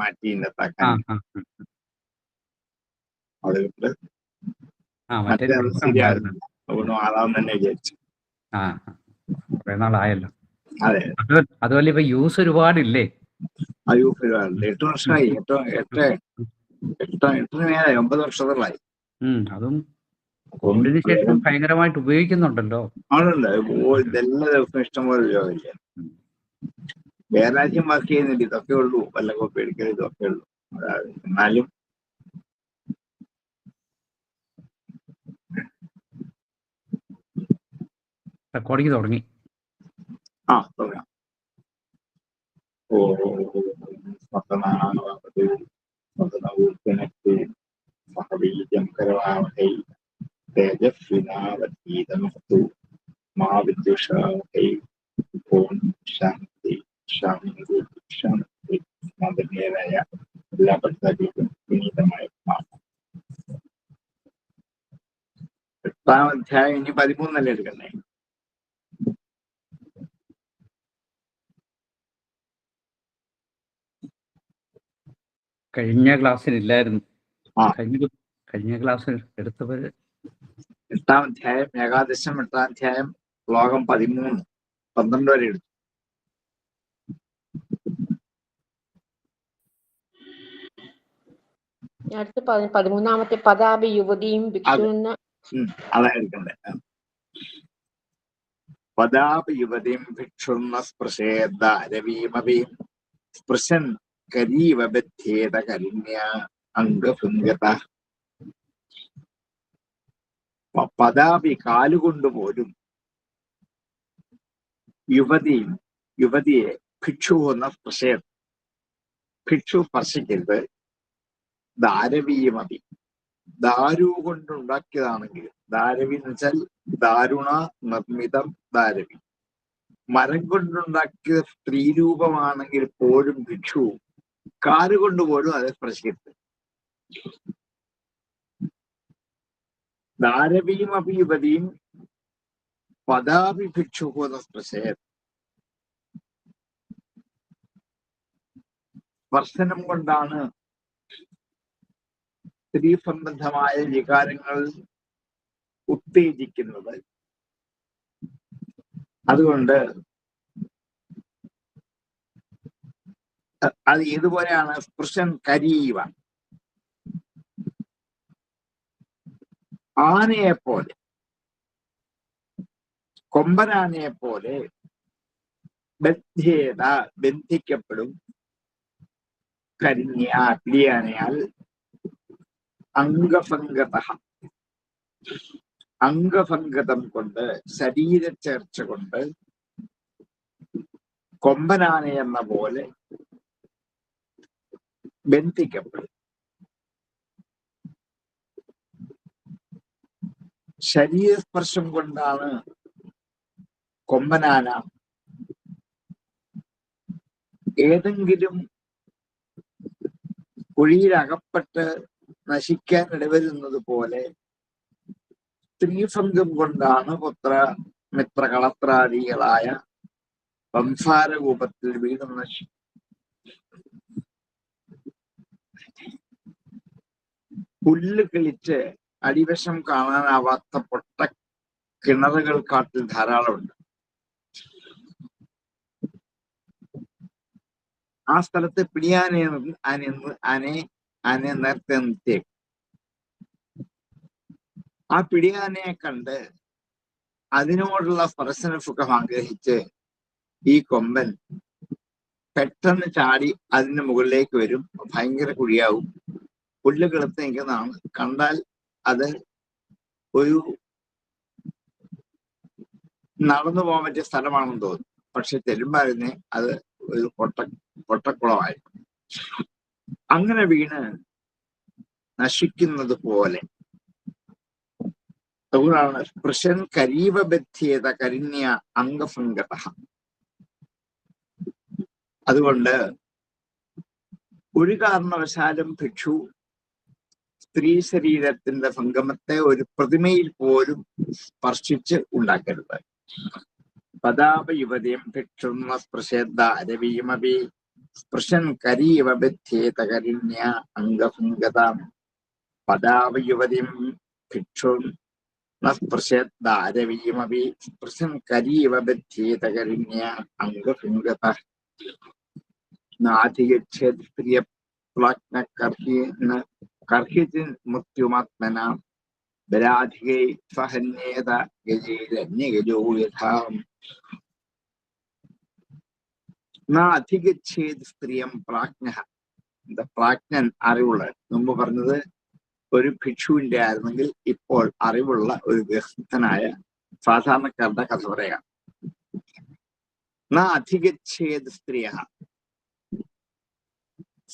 മാറ്റി ഇന്നത്താക്കാൻ അതുകൊണ്ട് മറ്റേ ശരിയാകുന്നില്ല. അതുകൊണ്ട് മാറാൻ തന്നെ വിചാരിച്ചു. കുറെ നാളായല്ലോ. അതെ, അതുപോലെ ഇപ്പൊ യൂസ് ഒരുപാടില്ലേ? അയ്യോ 8 വർഷമായി. 9 വർഷത്തോളായി. അതും കോവിഡിന് ശേഷം ഭയങ്കരമായിട്ട് ഉപയോഗിക്കുന്നുണ്ടല്ലോ. ആളുണ്ട്. ഇതെല്ലാ ദിവസവും ഇഷ്ടംപോലെ ഉപയോഗമില്ല. വേറെ രാജ്യം വർക്ക് ചെയ്യുന്നില്ല. ഇതൊക്കെ ഉള്ളൂ, വല്ല കോപ്പി എടുക്കൽ ഇതൊക്കെ ഉള്ളൂ. എന്നാലും റെക്കോർഡിങ് തുടങ്ങി. തുടങ്ങാം. സഹബീജംകരവാവഹൈ തേജസ്വിനാവധീതമസ്തു മാ വിദ്വിഷാവഹൈ. ഓം ശാന്തി ശാന്തി ശാന്തി. മതനീയരായ എല്ലാ പഠിതാക്കൾക്കും വിനീതമായ 8ാം അധ്യായം. ഇനി 13 എടുക്കണേ. കഴിഞ്ഞ ക്ലാസ്സിലില്ലായിരുന്നു. കഴിഞ്ഞ ക്ലാസ്സിൽ എടുത്തവര് 8ാം അധ്യായം ഏകാദശം 8ാം അധ്യായം ശ്ലോകം 13, 12 വരെ എടുത്തു. അടുത്ത 13ാമത്തെ പദാപി യുവതിയും ഭിക്ഷുന്ന അതായിരിക്കണ്ടേ. പദാപി യുവതിയും ഭിക്ഷുന്ന സ്പൃശേദാരവീമപി സ്പൃശൻ കരീവബദ്ധേത കരിണ്യ അംഗഭുംഗത. പദാപി കാലുകൊണ്ടുപോലും യുവതിയെ ഭിക്ഷു എന്ന സ്പൃശേദ, ഭിക്ഷു സ്പർശിക്കരുത്. ദാരവീയമതി, ദാരു കൊണ്ടുണ്ടാക്കിയതാണെങ്കിലും, ദാരവി എന്ന് വെച്ചാൽ ദാരുണ നിർമ്മിതം ദാരവി, മരം കൊണ്ടുണ്ടാക്കിയ സ്ത്രീരൂപമാണെങ്കിൽ പോലും ഭിക്ഷു കാലുകൊണ്ടുപോലും അത് സ്പർശിക്കരുത്. ദാരവിയും അഭിയുപതിയും പദാപി ഭിക്ഷു എന്ന സ്പർശേത്. സ്പർശനം കൊണ്ടാണ് സ്ത്രീ സംബന്ധമായ വികാരങ്ങൾ ഉത്തേജിക്കുന്നത്. അതുകൊണ്ട് അത് ഏതുപോലെയാണ്? സ്പൃശൻ കരീവ, ആനയെ പോലെ, കൊമ്പനാനയെ പോലെ ബന്ധേത ബന്ധിക്കപ്പെടും. കരിഞ്ഞ പിടിയാനയാൽ അംഗഭംഗത, അംഗഭംഗതം കൊണ്ട്, ശരീരച്ചേർച്ച കൊണ്ട് കൊമ്പനാന എന്ന പോലെ ബന്ധിക്കപ്പെടും. ശരീരസ്പർശം കൊണ്ടാണ് കൊമ്പനാന ഏതെങ്കിലും കുഴിയിലകപ്പെട്ട് നശിക്കാൻ ഇടവരുന്നത് പോലെ സ്ത്രീഭംഗം കൊണ്ടാണ് പുത്ര മിത്ര കളത്രാദികളായ സംസാരകൂപത്തിൽ വീണ്ടും നശിക്കും. പുല്ല് കിളിച്ച് അടിവശം കാണാനാവാത്ത പൊട്ട കിണറുകൾ കാട്ടിൽ ധാരാളമുണ്ട്. ആ സ്ഥലത്ത് പിടിയാനയെ നേരത്തെ നിർത്തിയേക്കും. ആ പിടിയാനയെ കണ്ട് അതിനോടുള്ള സ്പർശന സുഖം ആഗ്രഹിച്ച് ഈ കൊമ്പൻ പെട്ടെന്ന് ചാടി അതിന്റെ മുകളിലേക്ക് വരും. ഭയങ്കര കുഴിയാവും. പുല്ല് കിളത്ത് നിൽക്കുന്നതാണ്. കണ്ടാൽ അത് ഒരു നടന്നു പോകാൻ പറ്റിയ സ്ഥലമാണെന്ന് തോന്നും. പക്ഷെ ചെല്ലുമ്പോൾ അത് ഒരു പൊട്ടക്കുളമായിരിക്കും. അങ്ങനെ വീണ് നശിക്കുന്നത് പോലെ. അതുകൊണ്ടാണ് സ്പൃശൻ കരീവബദ്ധ്യേത കരിണ്യ അംഗഭംഗത. അതുകൊണ്ട് ഒരു കാരണവശാലും ഭിക്ഷു സ്ത്രീ ശരീരത്തിന്റെ സംഗമത്തെ ഒരു പ്രതിമയിൽ പോലും സ്പർശിച്ച് ഉണ്ടാക്കരുത്. പദാപ യുവതിയും ഭിക്ഷുന്ന സ്പൃശേദ അരവിയുമപി സ്പൃശൻ കരീവ ബധ്യേത കരിണ്യ അംഗഭംഗതാം പദാവയുവതിം ഭിക്ഷുൻ ന സ്പൃശദ്ദാരവീമപി സ്പൃശൻ കരീവ ബധ്യേത കരിണ്യ അംഗഭംഗതഃ നാധിഗച്ഛേത് പ്രിയപ്ലാജ്ഞ കർഹിചിൻ മൃത്യുമാത്മന ബലാധികൈ സഹന്യേത ഗജൈരന്യഗജോ യഥാം അധികച്ഛേത് സ്ത്രീയം പ്രാജ്ഞ. പ്രാജ്ഞൻ അറിവുള്ള, മുമ്പ് പറഞ്ഞത് ഒരു ഭിക്ഷുവിന്റെ ആയിരുന്നെങ്കിൽ ഇപ്പോൾ അറിവുള്ള ഒരു ഗൃഹസ്ഥനായ സാധാരണക്കാരുടെ കഥ പറയാം. അധികച്ഛേത് സ്ത്രീയ,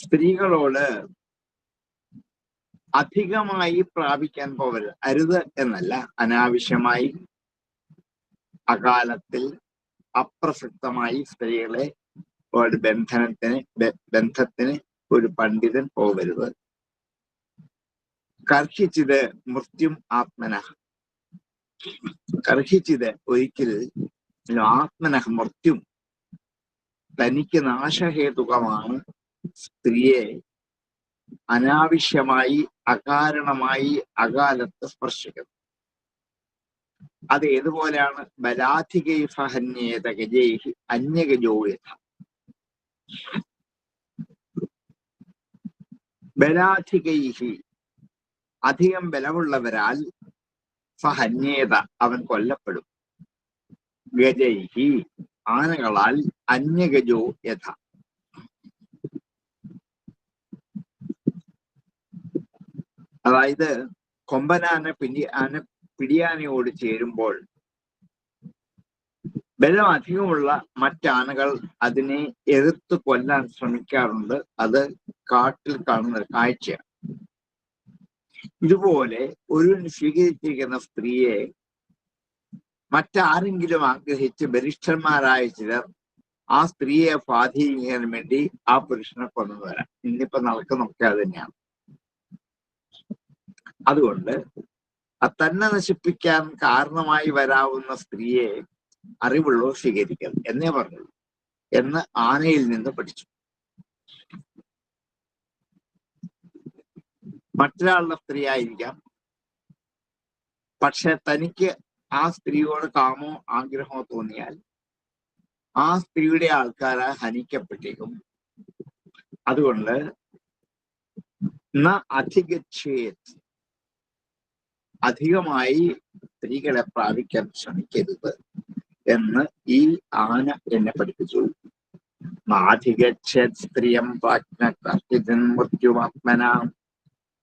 സ്ത്രീകളോട് അധികമായി പ്രാപിക്കാൻ പോകരുത്. അരുത് എന്നല്ല, അനാവശ്യമായി അകാലത്തിൽ അപ്രസക്തമായി സ്ത്രീകളെ ബന്ധത്തിന് ഒരു പണ്ഡിതൻ പോകരുത്. കർഹിച്ചിത് മൃത്യും ആത്മന, കർഹിച്ചിത് ഒരിക്കൽ ആത്മനഃ മൃത്യും, തനിക്ക് നാശഹേതുകമാണ് സ്ത്രീയെ അനാവശ്യമായി അകാരണമായി അകാലത്ത് സ്പർശിക്കുന്നത്. അത് ഏതുപോലെയാണ്? ബലാധികൈ സഹന്യേത ഗജൈഹി അന്യഗജോ യഥ. ബലാധികൈഹി അധികം ബലമുള്ളവരാൽ സഹന്യേത അവൻ കൊല്ലപ്പെടും. ഗജൈഹി ആനകളാൽ അന്യഗജോ യഥ. അതായത് കൊമ്പനാന പിടിയാനയോട് ചേരുമ്പോൾ ബലം അധികമുള്ള മറ്റാനകൾ അതിനെ എതിർത്ത് കൊല്ലാൻ ശ്രമിക്കാറുണ്ട്. അത് കാട്ടിൽ കാണുന്ന ഒരു കാഴ്ചയാണ്. ഇതുപോലെ ഒരു സ്വീകരിച്ചിരിക്കുന്ന സ്ത്രീയെ മറ്റാരെങ്കിലും ആഗ്രഹിച്ച് ബലിഷ്ഠന്മാരായ ചിലർ ആ സ്ത്രീയെ സ്വാധീനിക്കാൻ വേണ്ടി ആ പുരുഷനെ കൊണ്ടുവരാം. ഇന്നിപ്പോ നടക്കുന്നൊക്കെ അത് തന്നെയാണ്. അതുകൊണ്ട് തന്നെ നശിപ്പിക്കാൻ കാരണമായി വരാവുന്ന സ്ത്രീയെ അറിവുള്ളവർ സ്വീകരിക്കരുത് എന്നേ പറഞ്ഞുള്ളൂ എന്ന് ആനയിൽ നിന്ന് പഠിച്ചു. മറ്റൊരാളുടെ സ്ത്രീ ആയിരിക്കാം, പക്ഷെ തനിക്ക് ആ സ്ത്രീയോട് കാമോ ആഗ്രഹമോ തോന്നിയാൽ ആ സ്ത്രീയുടെ ആൾക്കാരെ ഹനിക്കപ്പെട്ടേക്കും. അതുകൊണ്ട് അധികച്ഛേത്, അധികമായി സ്ത്രീകളെ പ്രാപിക്കാൻ ശ്രമിക്കരുത് എന്ന് ഈ ആന എന്നെ പഠിപ്പിച്ചു. നാധികച്ഛേത് സ്ത്രീയം മൃത്യുമാത്മന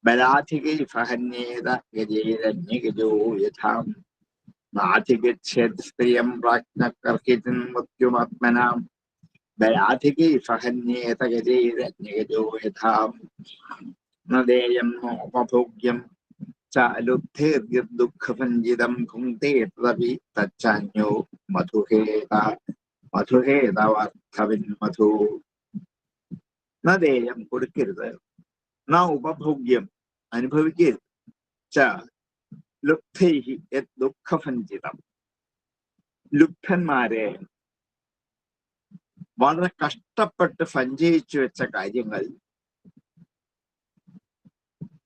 ബലാധികൈ സഹന്യേത ഗജൈരന്യഗജോ യഥാം. നാധികച്ഛേത് സ്ത്രീയം മൃത്യുമാത്മന ബലാധികൈ സഹന്യേത ഗജൈരന്യഗജോ യഥാം. നേയം നോപഭോഗ്യം ദുഃഖഭഞ്ജിതം ഭുങ്ക്തേ തദപി തച്ചാന്യോ മധുഹേതവാർത്ഥവിൻ മധു. നേയം കൊടുക്കരുത്, ഉപഭോഗ്യം അനുഭവിക്കരുത്, ലുബ്ധൈഹി ദുഃഖഭഞ്ജിതം ലുബ്ധന്മാരെ വളരെ കഷ്ടപ്പെട്ട് സഞ്ചയിച്ചു വെച്ച കാര്യങ്ങൾ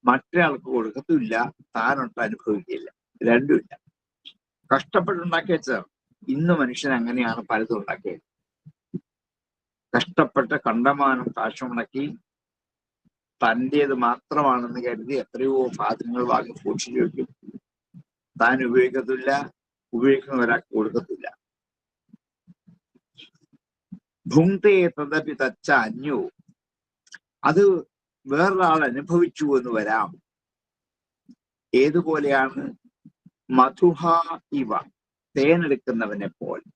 മറ്റൊരാൾക്ക് കൊടുക്കത്തില്ല, താനൊട്ട് അനുഭവിക്കില്ല. രണ്ടുമില്ല. കഷ്ടപ്പെട്ടുണ്ടാക്കി വെച്ചതാണ്. ഇന്ന് മനുഷ്യൻ അങ്ങനെയാണ് പലതും ഉണ്ടാക്കിയത്. കഷ്ടപ്പെട്ട് കണ്ടമാനം കാശുമുടക്കി തൻ്റേത് മാത്രമാണെന്ന് കരുതി എത്രയോ സാധനങ്ങൾ വാങ്ങി സൂക്ഷിച്ചു വയ്ക്കും. താൻ ഉപയോഗിക്കത്തില്ല, ഉപയോഗിക്കുന്ന ഒരാൾക്ക് കൊടുക്കത്തില്ല. ഭുങ്ക്തേ തദപി തച്ച അന്യോ, അത് വേറൊരാൾ അനുഭവിച്ചു എന്ന് വരാം. ഏതുപോലെയാണ്? മധുഹ ഇവ, തേനെടുക്കുന്നവനെ പോലെ.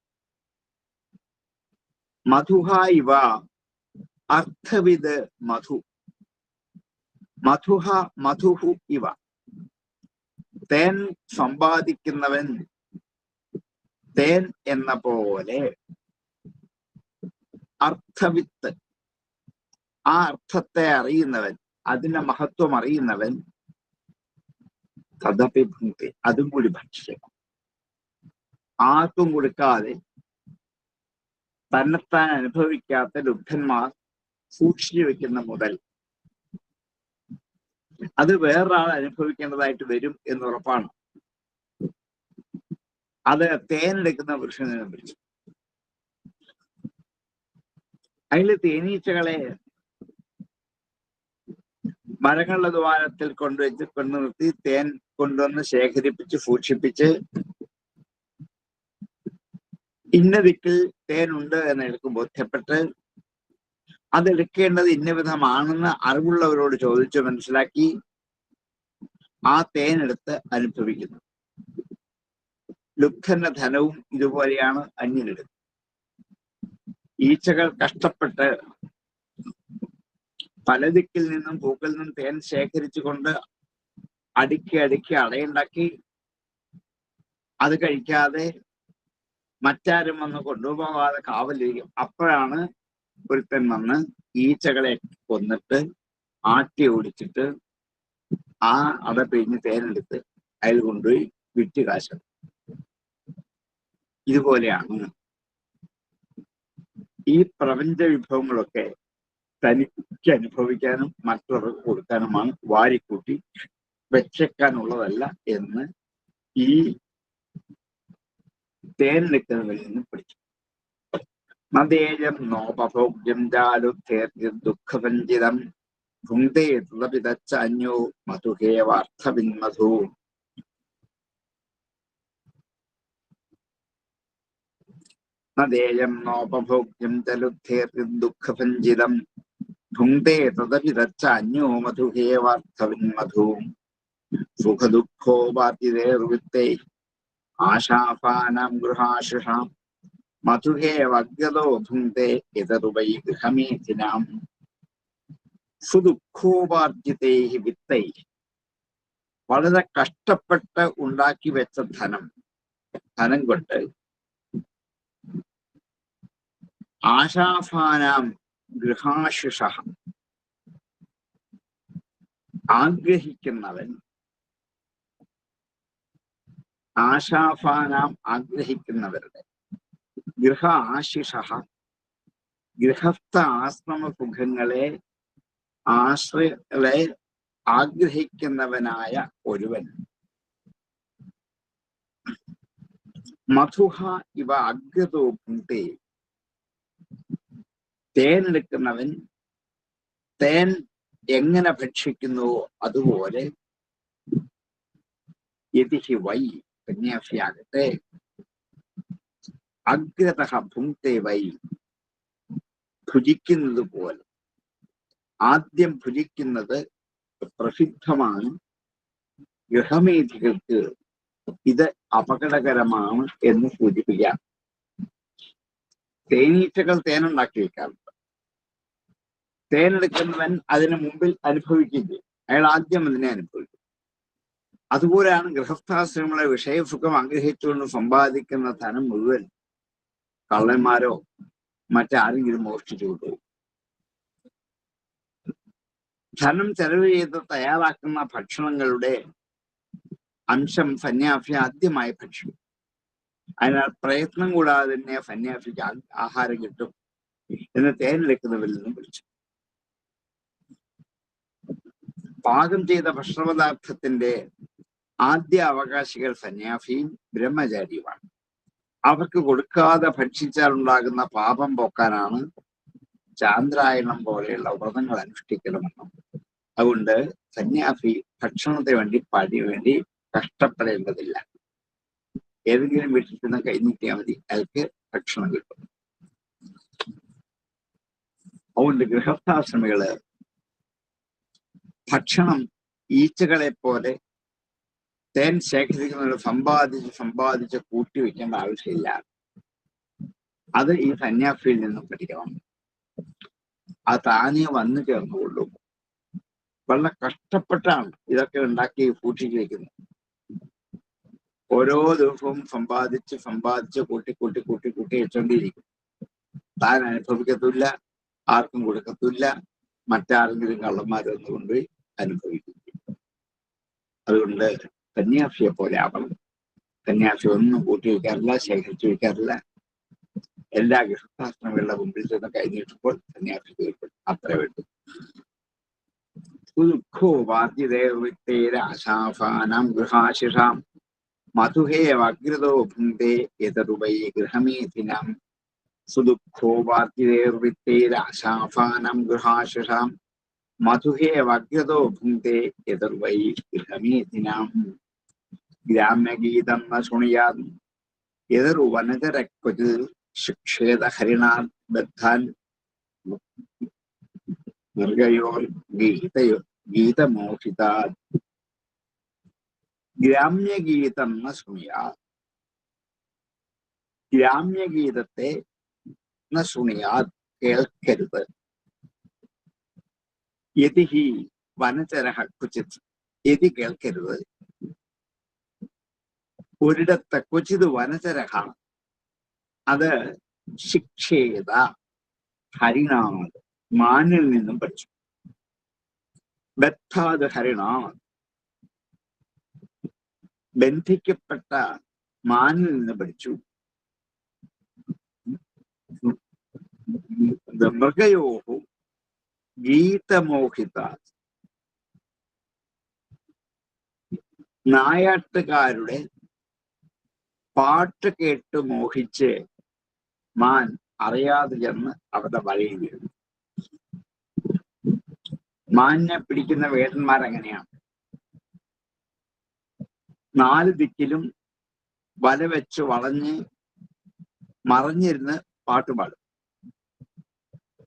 മധുഹ ഇവ അർത്ഥവിത് മധു, മധുഹു ഇവ തേൻ സമ്പാദിക്കുന്നവൻ തേൻ എന്ന പോലെ. അർത്ഥവിത്ത്, ആ അർത്ഥത്തെ അറിയുന്നവൻ, അതിന്റെ മഹത്വം അറിയുന്നവൻ തദപി ഭുങ്ക്തി, അതും കൂടി ഭക്ഷിക്കണം. ആർക്കും കൊടുക്കാതെ തന്നെത്താൻ അനുഭവിക്കാത്ത ലുബ്ധന്മാർ സൂക്ഷിച്ചു വെക്കുന്ന മുതൽ അത് വേറൊരാൾ അനുഭവിക്കേണ്ടതായിട്ട് വരും എന്ന് ഉറപ്പാണ്. അത് തേനെടുക്കുന്ന വൃക്ഷനെ വിളിച്ചു. അതിൽ തേനീച്ചകളെ മരങ്ങളുടെ ദ്വാരത്തിൽ കൊണ്ടു നിർത്തി തേൻ കൊണ്ടുവന്ന് ശേഖരിപ്പിച്ച് സൂക്ഷിപ്പിച്ച് ഇന്ന ദിക്കിൽ തേനുണ്ട് എന്ന് എനിക്ക് ബോധ്യപ്പെട്ട് അതെടുക്കേണ്ടത് ഇന്ന വിധമാണെന്ന് അറിവുള്ളവരോട് ചോദിച്ചു മനസ്സിലാക്കി ആ തേനെടുത്ത് അനുഭവിക്കുന്നു. ലുബ്ധന്റെ ധനവും ഇതുപോലെയാണ് അന്യനെടുക്കുന്നത്. ഈച്ചകൾ കഷ്ടപ്പെട്ട് പല ദിക്കിൽ നിന്നും പൂക്കളിൽ നിന്നും തേൻ ശേഖരിച്ചുകൊണ്ട് അടുക്കി അടയുണ്ടാക്കി അത് കഴിക്കാതെ മറ്റാരും വന്ന് കൊണ്ടുപോകാതെ കാവലിരിക്കും. അപ്പോഴാണ് ഒരുത്തൻ വന്ന് ഈച്ചകളെ കൊന്നിട്ട് ആട്ടി ഓടിച്ചിട്ട് ആ അട പിഴിഞ്ഞ് തേനെടുത്ത് അതിൽ കൊണ്ടുപോയി വിറ്റ് കാശ്. ഇതുപോലെയാണ് ഈ പ്രപഞ്ച വിഭവങ്ങളൊക്കെ തനിക്ക് അനുഭവിക്കാനും മറ്റുള്ളവർക്ക് കൊടുക്കാനുമാണ്, വാരിക്കൂട്ടി വെച്ചേക്കാനുള്ളതല്ല എന്ന് ഈ തേനെടുക്കുന്നതിൽ നിന്ന് പഠിച്ചു. നദേയം നോപഭോഗ്യം ജാലുദ്ധേർജ്യം ദുഃഖഭഞ്ജിതം ഭുങ്ക്തേ തദപിതച്ച അന്യോ മധുഹേവാർത്ഥവിന്മധു. നദേയം നോപഭോഗ്യം ജലുദ്ധേർജ്യം ദുഃഖഭഞ്ജിതം ഭുങ്ക്തേ തദപിതച്ച അന്യോ മധുഹേവാർത്ഥവിന്മധു. സുഖദുഃഖോപാതിരേർവിത്തൈ ആശാപാനാം ഗൃഹാശിഷാം മധുഹേവഗ്ഗതോ ഭുങ്ക്തേ ഇതറുവൈ ഗൃഹമേധിനാം. സുദുഃഖോപാർജിതൈ വിത്തൈ, വളരെ കഷ്ടപ്പെട്ട് ഉണ്ടാക്കി വെച്ച ധനം കൊണ്ട് ആശാഫാനാം ഗൃഹാശിഷ, ആഗ്രഹിക്കുന്നവൻ, ആശാഫാനാം ആഗ്രഹിക്കുന്നവരുടെ, ഗൃഹ ആശിഷ ഗൃഹസ്ഥ ആശ്രമസുഖങ്ങളെ ആശ്രയങ്ങളെ ആഗ്രഹിക്കുന്നവനായ ഒരുവൻ. മധുഹ ഇവ അഗ്രതോ ഭുങ്ക്തേ, തേനെടുക്കുന്നവൻ തേൻ എങ്ങനെ ഭക്ഷിക്കുന്നുവോ അതുപോലെ യതിഹി വൈ, സന്യാസിയാകട്ടെ, അഗ്രതഃ ഭുങ്ക്തേ വൈ, ഭുജിക്കുന്നത് പോലെ. ആദ്യം ഭുജിക്കുന്നത് പ്രസിദ്ധമാണ്. ഗൃഹമേധികൾക്ക് ഇത് അപകടകരമാണ് എന്ന് സൂചിപ്പിക്കാം. തേനീച്ചകൾ തേനുണ്ടാക്കി വെക്കാറുണ്ട്. തേനെടുക്കുന്നവൻ അതിന് മുമ്പിൽ അനുഭവിക്കില്ല, അയാൾ ആദ്യം അതിനെ അനുഭവിക്കും. അതുപോലെയാണ് ഗൃഹസ്ഥാശ്രമങ്ങളെ വിഷയസുഖം ആഗ്രഹിച്ചുകൊണ്ട് സമ്പാദിക്കുന്ന ധനം മുഴുവൻ കള്ളന്മാരോ മറ്റാരെങ്കിലും മോഷ്ടിച്ചു കൊണ്ടുപോകും. ധനം ചെലവ് ചെയ്ത് തയ്യാറാക്കുന്ന ഭക്ഷണങ്ങളുടെ അംശം സന്യാസി ആദ്യമായി ഭക്ഷിക്കും. അതിനാൽ പ്രയത്നം കൂടാതെ തന്നെ സന്യാസിക്ക് ആഹാരം കിട്ടും എന്ന് തേനെടുക്കുന്നവരിൽ നിന്നും വിളിച്ചു. പാകം ചെയ്ത ഭക്ഷണപദാർത്ഥത്തിന്റെ ആദ്യ അവകാശികൾ സന്യാസിയും ബ്രഹ്മചാരിയുമാണ്. അവർക്ക് കൊടുക്കാതെ ഭക്ഷിച്ചാൽ ഉണ്ടാകുന്ന പാപം പോക്കാനാണ് ചാന്ദ്രായണം പോലെയുള്ള വ്രതങ്ങൾ അനുഷ്ഠിക്കണമെന്നും. അതുകൊണ്ട് സന്യാസി ഭക്ഷണത്തിന് വേണ്ടി കഷ്ടപ്പെടേണ്ടതില്ല. ഏതെങ്കിലും വീട്ടിൽ നിന്ന് കൈനീട്ടിയാൽ മതി, അയാൾക്ക് ഭക്ഷണം കിട്ടും. അതുകൊണ്ട് ഗൃഹസ്ഥാശ്രമികള് ഭക്ഷണം ഈച്ചകളെ പോലെ തേൻ ശേഖരിക്കുന്നത് സമ്പാദിച്ച് കൂട്ടി വെക്കേണ്ട ആവശ്യമില്ല. അത് ഈ സന്യാസിയിൽ നിന്നും പഠിക്കണം. അത് താനേ വന്നു ചേർന്നുകൊള്ളും. വളരെ കഷ്ടപ്പെട്ടാണ് ഇതൊക്കെ ഉണ്ടാക്കി സൂക്ഷിച്ചു വെക്കുന്നത്. ഓരോ ദിവസവും സമ്പാദിച്ച് കൂട്ടി വെച്ചോണ്ടിരിക്കും. താൻ അനുഭവിക്കത്തില്ല, ആർക്കും കൊടുക്കത്തില്ല, മറ്റാരെങ്കിലും കള്ളന്മാരൊന്നും കൊണ്ടുപോയി അനുഭവിക്കും. അതുകൊണ്ട് സന്യാസിയെ പോലെ ആവണം. സന്യാസി ഒന്നും കൂട്ടി വയ്ക്കാറില്ല, ശേഖരിച്ചു വയ്ക്കാറില്ല. എല്ലാ ഗൃഹസ്ഥാശ്രമികളുടെ മുമ്പിൽ ചെന്ന് കൈനീട്ടുമ്പോൾ സന്യാസി തീർപ്പെടും. അത്ര വേണ്ടു. സുദുഃഖോ വാദ്യദേവൃത്തേരാശാഫാനാം ഗൃഹാശിഷാം മധുഹേവഗ്രതോ ഭുങ്ക്തേ യതരുവൈ ഗൃഹമേധിനാം. സുദുഃഖോ വാദ്യദേവൃത്തേരാശാഫാനാം ഗൃഹാശിഷാം മധുഹേവഗ്രതോ ഭുങ്ക്തേ യതരുവൈ ഗൃഹമേധിനാം. ഗ്രാമ്യഗീതം ന ശൃണുയാൻ യതരുവനചരക്വചിൽ ശിക്ഷേത ഹരിണാൻ ബദ്ധാൻ മൃഗയോർ ഗീതമോഹിതാത്. ഗ്രാമ്യഗീതം ന ശൃണുയാൻ, ഗ്രാമ്യഗീതത്തെ ന ശൃണുയാൻ കേൾക്കരുത്. യതി ഹി വനചരഃ ക്വചിത്, യതി കേൾക്കരുത്. ഒരിടത്ത് ക്വചിത് വനചരഃ, അത് ശിക്ഷേത ഹരിണാത്, മാനിൽ നിന്നും പഠിച്ചു. ബദ്ധാത് ഹരിണാത്, ബന്ധിക്കപ്പെട്ട മാനിൽ നിന്ന് പഠിച്ചു. മൃഗയോഹു ഗീതമോഹിത, നായാട്ടുകാരുടെ പാട്ട് കേട്ട് മോഹിച്ച് മാൻ അറിയാതെ ചെന്ന് അവരുടെ വലയിൽ വീഴുന്നു. മാനിനെ പിടിക്കുന്ന വേടന്മാരെങ്ങനെയാണ്? 4 ദിക്കിലും വല വെച്ച് വളഞ്ഞ് മറഞ്ഞിരുന്ന് പാട്ടുപാടും.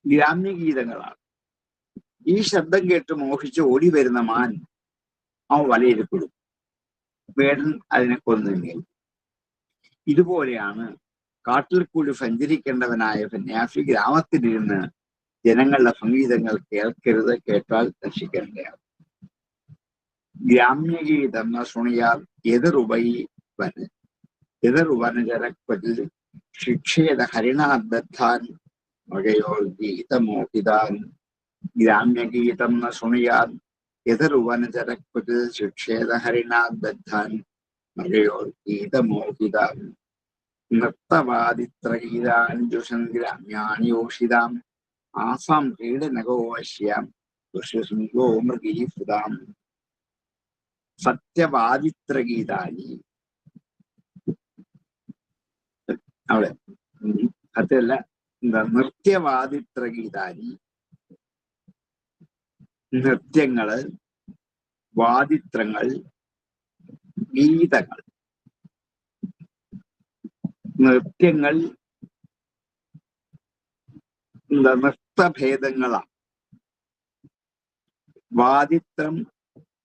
ഗ്രാമ്യഗീതങ്ങളാണ്. ഈ ശബ്ദം കേട്ട് മോഹിച്ച് ഓടി വരുന്ന മാൻ ആ വലയിൽപ്പെടും. വേടൻ അതിനെ കൊന്നു. ഇതുപോലെയാണ് കാട്ടിൽ കൂടി സഞ്ചരിക്കേണ്ടവനായ സന്യാസി ഗ്രാമത്തിലിരുന്ന് ജനങ്ങളുടെ സംഗീതങ്ങൾ കേൾക്കരുത്, കേട്ടാൽ നശിക്കേണ്ടതാണ്. ഗ്രാമ്യഗീതം ന ശൃണുയാൻ യതരുവനചരക്വചിൽ ശിക്ഷേത ഹരിണാത് ബദ്ധാൻ മൃഗയോർ ഗീതമോഹിതാൻ. ഗ്രാമ്യഗീതം ന ശൃണുയാൻ യതരുവനചരക്വചിൽ ശിക്ഷേത ഹരിണാത് ബദ്ധാൻ മൃഗയോർ ഗീതമോഹിതാൻ. നൃത്തവാദിത്രഗീതാഞ്ജുഷൻ ഗ്രാമ്യാണി യോഷിതാം ആസാം ക്രീഡനകോ വശ്യാം ഋഷ്യശൃംഗോ മൃഗീസുതാം. സത്യവാദിത്രഗീതാനി, അവിടെ സത്യമല്ല, നൃത്യവാദിത്രഗീതാനി, നൃത്യങ്ങള്, വാദിത്രങ്ങൾ, ഗീതങ്ങൾ. നൃത്യങ്ങൾ നൃത്തഭേദങ്ങളാണ്. വാദിത്രം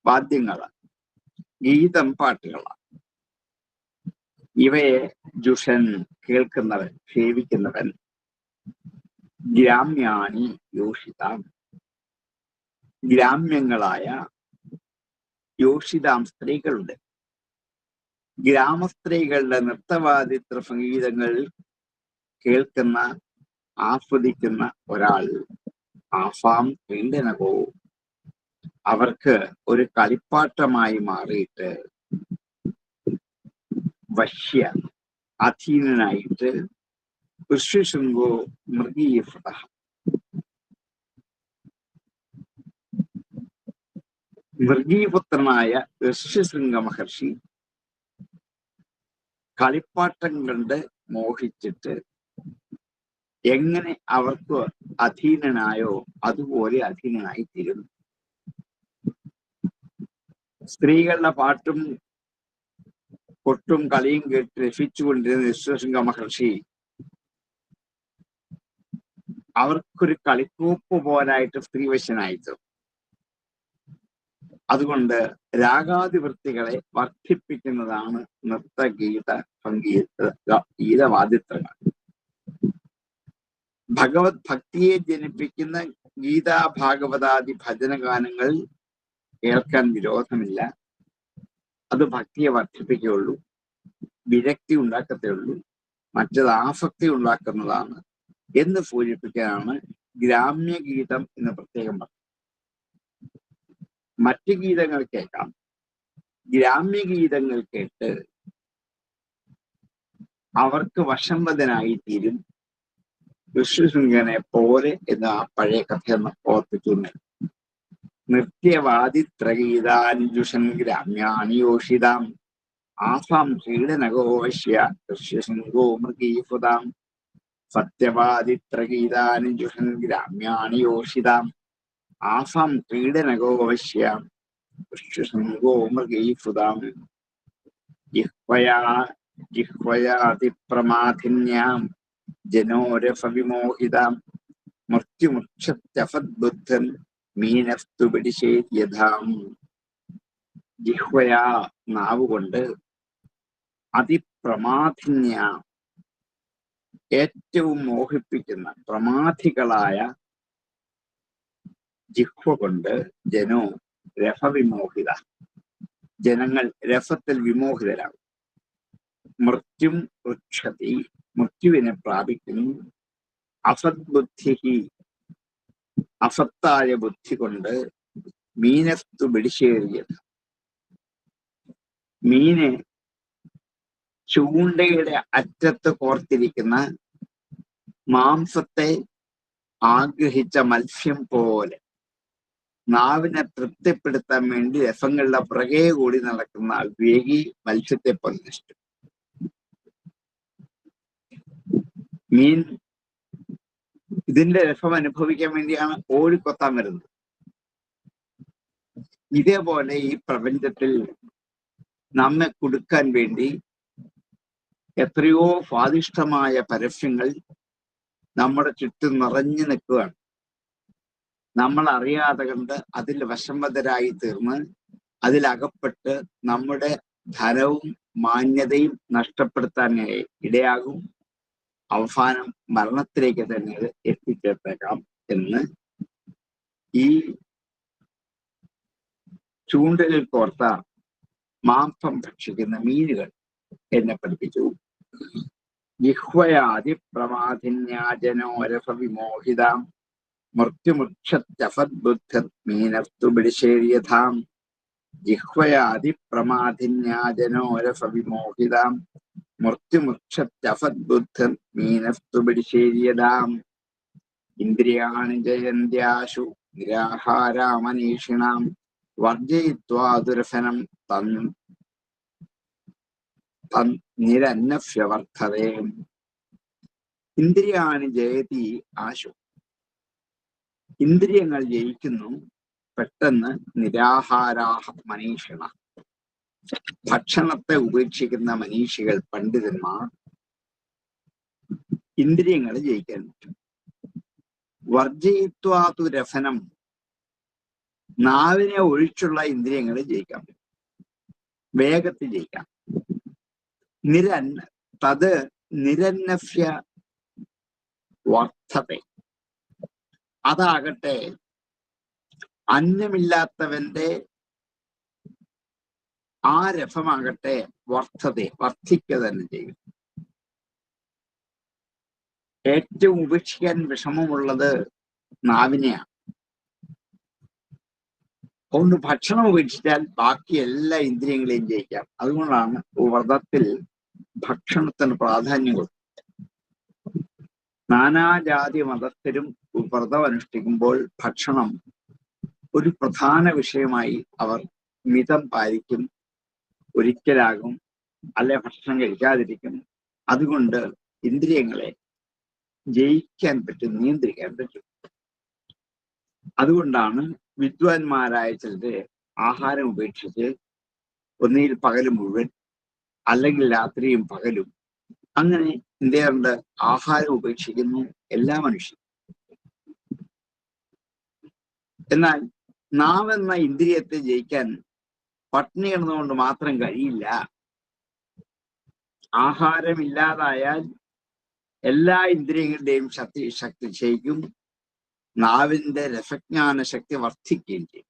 വാദ്യങ്ങളാണ്. ഗീതം പാട്ടുകളാണ്. ഇവയെ ജുഷൻ കേൾക്കുന്നവൻ, സേവിക്കുന്നവൻ. ഗ്രാമ്യാണി യോഷിതാം, ഗ്രാമ്യങ്ങളായ യോഷിതാം സ്ത്രീകളുണ്ട്. ഗ്രാമസ്ത്രീകളുടെ നൃത്തവാദിത്ര സംഗീതങ്ങൾ കേൾക്കുന്ന, ആസ്വദിക്കുന്ന ഒരാൾ ആസാം ക്രീഡനകോ, അവർക്ക് ഒരു കളിപ്പാട്ടമായി മാറിയിട്ട് വശ്യ അധീനനായിട്ട് ഋഷ്യശൃംഗോ മൃഗീസുത, മൃഗീപുത്രനായ ഋഷ്യശൃംഗ മഹർഷി കളിപ്പാട്ടം കണ്ട് മോഹിച്ചിട്ട് എങ്ങനെ അവർക്ക് അധീനനായോ അതുപോലെ അധീനനായി തീരുന്നു. സ്ത്രീകളുടെ പാട്ടും കൊട്ടും കളിയും കേട്ട് രസിച്ചുകൊണ്ടിരുന്ന ഋഷ്യശൃംഗ മഹർഷി അവർക്കൊരു കളിക്കോപ്പ് പോലായിട്ട് സ്ത്രീവശനായിട്ട്. അതുകൊണ്ട് രാഗാതിവൃത്തികളെ വർദ്ധിപ്പിക്കുന്നതാണ് നൃത്തഗീത ഗീതവാദിത്രങ്ങൾ. ഭഗവത് ഭക്തിയെ ജനിപ്പിക്കുന്ന ഗീതാ ഭാഗവതാദി ഭജനഗാനങ്ങൾ കേൾക്കാൻ വിരോധമില്ല. അത് ഭക്തിയെ വർദ്ധിപ്പിക്കുകയുള്ളൂ, വിരക്തി ഉണ്ടാക്കത്തേ ഉള്ളൂ, മറ്റത് ആസക്തി ഉണ്ടാക്കുന്നതാണ് എന്ന് സൂചിപ്പിക്കാനാണ് ഗ്രാമ്യഗീതം എന്ന് പ്രത്യേകം പറഞ്ഞത്. മറ്റ് ഗീതങ്ങൾ കേൾക്കാം. ഗ്രാമ്യഗീതങ്ങൾ കേട്ട് അവർക്ക് വശംവദനായി തീരും, ഋഷ്യശൃംഗനെ പോലെ എന്ന് ആ പഴയ കഥയെന്ന് ഓർപ്പിക്കുന്നു. നൃത്യവാദിത്രഗീതാനുജുഷൻ ഗ്രാമ്യാണി യോഷിതാം ആസാം ക്രീഡനഗോവശ്യ ഋഷ്യശൃംഗോ മൃഗീഫുതാം. സത്യവാദിത്രഗീതാനുജുഷൻ ഗ്രാമ്യാണി യോഷിതാം ആസാം ക്രീഡനഗോവശ്യ ഋഷ്യശൃംഗോ മൃഗീഫുതാം. ജിഹ്വയാതിപ്രമാധിന്യാം ജനോരഫവിമോഹിതാം മൃത്യുമുക്ഷത്യഫദ്ബുദ്ധൻ മീനസ്തു പിടിശേദ്യഥാം. ജിഹ്വയാ നാവുകൊണ്ട് അതിപ്രമാധിന്യ ഏറ്റവും മോഹിപ്പിക്കുന്ന പ്രമാധികളായ ജിഹ്വ കൊണ്ട് ജനോ രഫവിമോഹിത ജനങ്ങൾ രഫത്തിൽ വിമോഹിതരാകും. മൃത്യും വൃക്ഷതി മൃത്യുവിനെ പ്രാപിക്കുന്നു. അസദ്ബുദ്ധി അസത്തായ ബുദ്ധി കൊണ്ട് മീനസ്തു പിടിശേറിയത് മീന് ചൂണ്ടയുടെ അറ്റത്ത് കോർത്തിരിക്കുന്ന മാംസത്തെ ആഗ്രഹിച്ച മത്സ്യം പോലെ നാവിനെ തൃപ്തിപ്പെടുത്താൻ വേണ്ടി രസങ്ങളുടെ പുറകെ കൂടി നടക്കുന്ന വേഗി മത്സ്യത്തെ പോലെ നഷ്ടം. മീൻ ഇതിന്റെ രസം അനുഭവിക്കാൻ വേണ്ടിയാണ് ഓടിക്കൊത്താൻ വരുന്നത്. ഇതേപോലെ ഈ പ്രപഞ്ചത്തിൽ നമ്മെ കൊടുക്കാൻ വേണ്ടി എത്രയോ സ്വാദിഷ്ടമായ പരസ്യങ്ങൾ നമ്മുടെ ചുറ്റും നിറഞ്ഞു നിൽക്കുകയാണ്. നമ്മൾ അറിയാതെ കണ്ട് അതിൽ വശംവദരായി തീർന്ന് അതിലകപ്പെട്ട് നമ്മുടെ ധനവും മാന്യതയും നഷ്ടപ്പെടുത്താൻ ഇടയാകും. അവസാനം മരണത്തിലേക്ക് തന്നെ എത്തിച്ചേർത്തേക്കാം എന്ന് ഈ ചൂണ്ടലിൽ കോർത്ത മാംസം ഭക്ഷിക്കുന്ന മീനുകൾ എന്നെ പഠിപ്പിച്ചു. ജിഹ്വയാതി പ്രമാധിന്യാജനോരഫ വിമോഹിതാം മൃത്യുമുക്ഷത്യഫദ്ബുദ്ധ മീനസ്തു പിടിശേര്യഥാം. ജിഹ്വയാതി പ്രമാധിന്യാജനോരഫ വിമോഹിതാം മൃത്യുമുക്ഷത്യഫദ്ബുദ്ധ മീനസ്തു പിടിശേര്യതാം. ഇന്ദ്രിയാണി ജയന്ത്യാശു നിരാഹാരാമനീഷിണാം വർജയിത്വാ ദുരഫനം നിരന്നഫ്യവർദ്ധതേ. ഇന്ദ്രിയാണി ജയതി ആശു ഇന്ദ്രിയങ്ങൾ ജയിക്കുന്നു പെട്ടെന്ന്. നിരാഹാരാഹ മനീഷിണ ഭക്ഷണത്തെ ഉപേക്ഷിക്കുന്ന മനീഷികൾ പണ്ഡിതന്മാർ ഇന്ദ്രിയങ്ങൾ ജയിക്കാൻ പറ്റും. വർജയിത്വാതു രഫനം നാവിനെ ഒഴിച്ചുള്ള ഇന്ദ്രിയങ്ങൾ ജയിക്കാൻ പറ്റും, വേഗത്തിൽ ജയിക്കാം. നിരന്നഫ്യ വർദ്ധത അതാകട്ടെ അന്നമില്ലാത്തവന്റെ ആ രഫമാകട്ടെ വർദ്ധിക്കുക തന്നെ ചെയ്യും. ഏറ്റവും ഉപേക്ഷിക്കാൻ വിഷമമുള്ളത് നാവിനെയാണ്. അതുകൊണ്ട് ഭക്ഷണം ഉപേക്ഷിച്ചാൽ ബാക്കി എല്ലാ ഇന്ദ്രിയങ്ങളെയും ജയിക്കാം. അതുകൊണ്ടാണ് വ്രതത്തിൽ ഭക്ഷണത്തിന് പ്രാധാന്യം കൊടുക്കുന്നത്. നാനാജാതി മതസ്ഥരും വ്രതം അനുഷ്ഠിക്കുമ്പോൾ ഭക്ഷണം ഒരു പ്രധാന വിഷയമായി അവർ മിതം പാലിക്കും, ഒരിക്കലാകും, അല്ലെ ഭക്ഷണം കഴിക്കാതിരിക്കും. അതുകൊണ്ട് ഇന്ദ്രിയങ്ങളെ ജയിക്കാൻ പറ്റും, നിയന്ത്രിക്കാൻ പറ്റും. അതുകൊണ്ടാണ് വിദ്വാൻമാരായ ചിലര് ആഹാരം ഉപേക്ഷിച്ച് ഒന്നുകിൽ പകല് മുഴുവൻ അല്ലെങ്കിൽ രാത്രിയും പകലും അങ്ങനെ എന്ത് ചെയ്യാറുണ്ട്? ആഹാരം ഉപേക്ഷിക്കുന്നു എല്ലാ മനുഷ്യരും. എന്നാൽ നാവെന്ന ഇന്ദ്രിയത്തെ ജയിക്കാൻ പട്ടിണി കിടന്നുകൊണ്ട് മാത്രം കഴിയില്ല. ആഹാരമില്ലാതായാൽ എല്ലാ ഇന്ദ്രിയങ്ങളുടെയും ശക്തി ക്ഷയിക്കും, നാവിന്റെ രസജ്ഞാന ശക്തി വർദ്ധിക്കുകയും ചെയ്യും.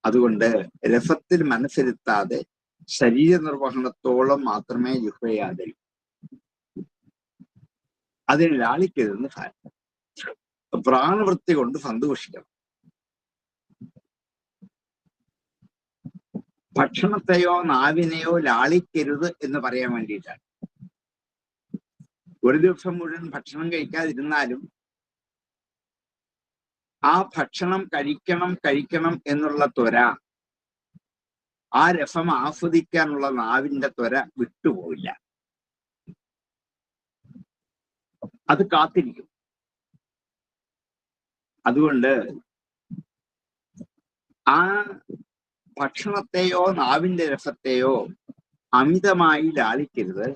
അതുകൊണ്ട് രസത്തിൽ മനസ്സിരുത്താതെ ശരീര നിർവഹണത്തോളം മാത്രമേ ജിഹ്വയാതിരിക്കൂ. അതിന് ലാളിക്കരുതെന്ന് സാരം. പ്രാണവൃത്തി കൊണ്ട് സന്തോഷിക്കണം. ഭക്ഷണത്തെയോ നാവിനെയോ ലാളിക്കരുത് എന്ന് പറയാൻ വേണ്ടിയിട്ടാണ്. ഒരു ദിവസം മുഴുവൻ ഭക്ഷണം കഴിക്കാതിരുന്നാലും ആ ഭക്ഷണം കഴിക്കണം എന്നുള്ള ത്വര, ആ രസം ആസ്വദിക്കാനുള്ള നാവിന്റെ ത്വര വിട്ടുപോയില്ല. അത് കാത്തിരിക്കും. അതുകൊണ്ട് ആ ഭക്ഷണത്തെയോ നാവിന്റെ രസത്തെയോ അമിതമായി ലാളിക്കരുത്.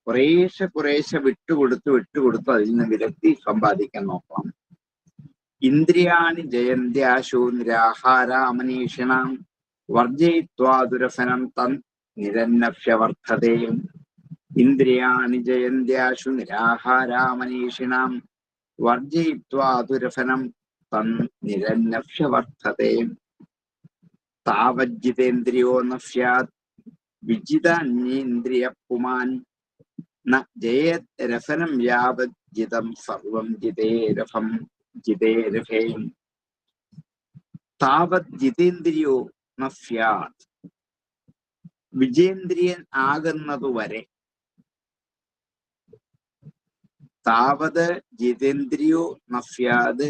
കുറേശ്ശെ വിട്ടുകൊടുത്ത് അതിൽ നിന്ന് വിരക്തി സമ്പാദിക്കാൻ നോക്കണം. ഇന്ദ്രിയാണി ജയന്ത്യാശു നിരാഹാരാമനീഷിണാം വർജയിത്വാ ദുരഫനം തൻ നിരന്നഭ്യവർദ്ധതേ. ഇന്ദ്രിയാണി ജയന്ത്യാശു നിരാഹാരാമനീഷിണാം വർജയിത്വാ ദുരഫനം തൻ നിരന്നഭ്യവർദ്ധതേ. താവജ്ജിതേന്ദ്രിയോ ന സ്യാത് വിജിത അന്യേന്ദ്രിയ പുമാൻ ന ജയേത് രഫനം യാവത് ജിതം സർവം ജിതേരഫം ജിതേരഫേ. താവത് ജിതേന്ദ്രിയോ ന സ്യാത്, വിജേന്ദ്രിയൻ ആകുന്നതുവരെ. താവത് ജിതേന്ദ്രിയോ ന സ്യാത്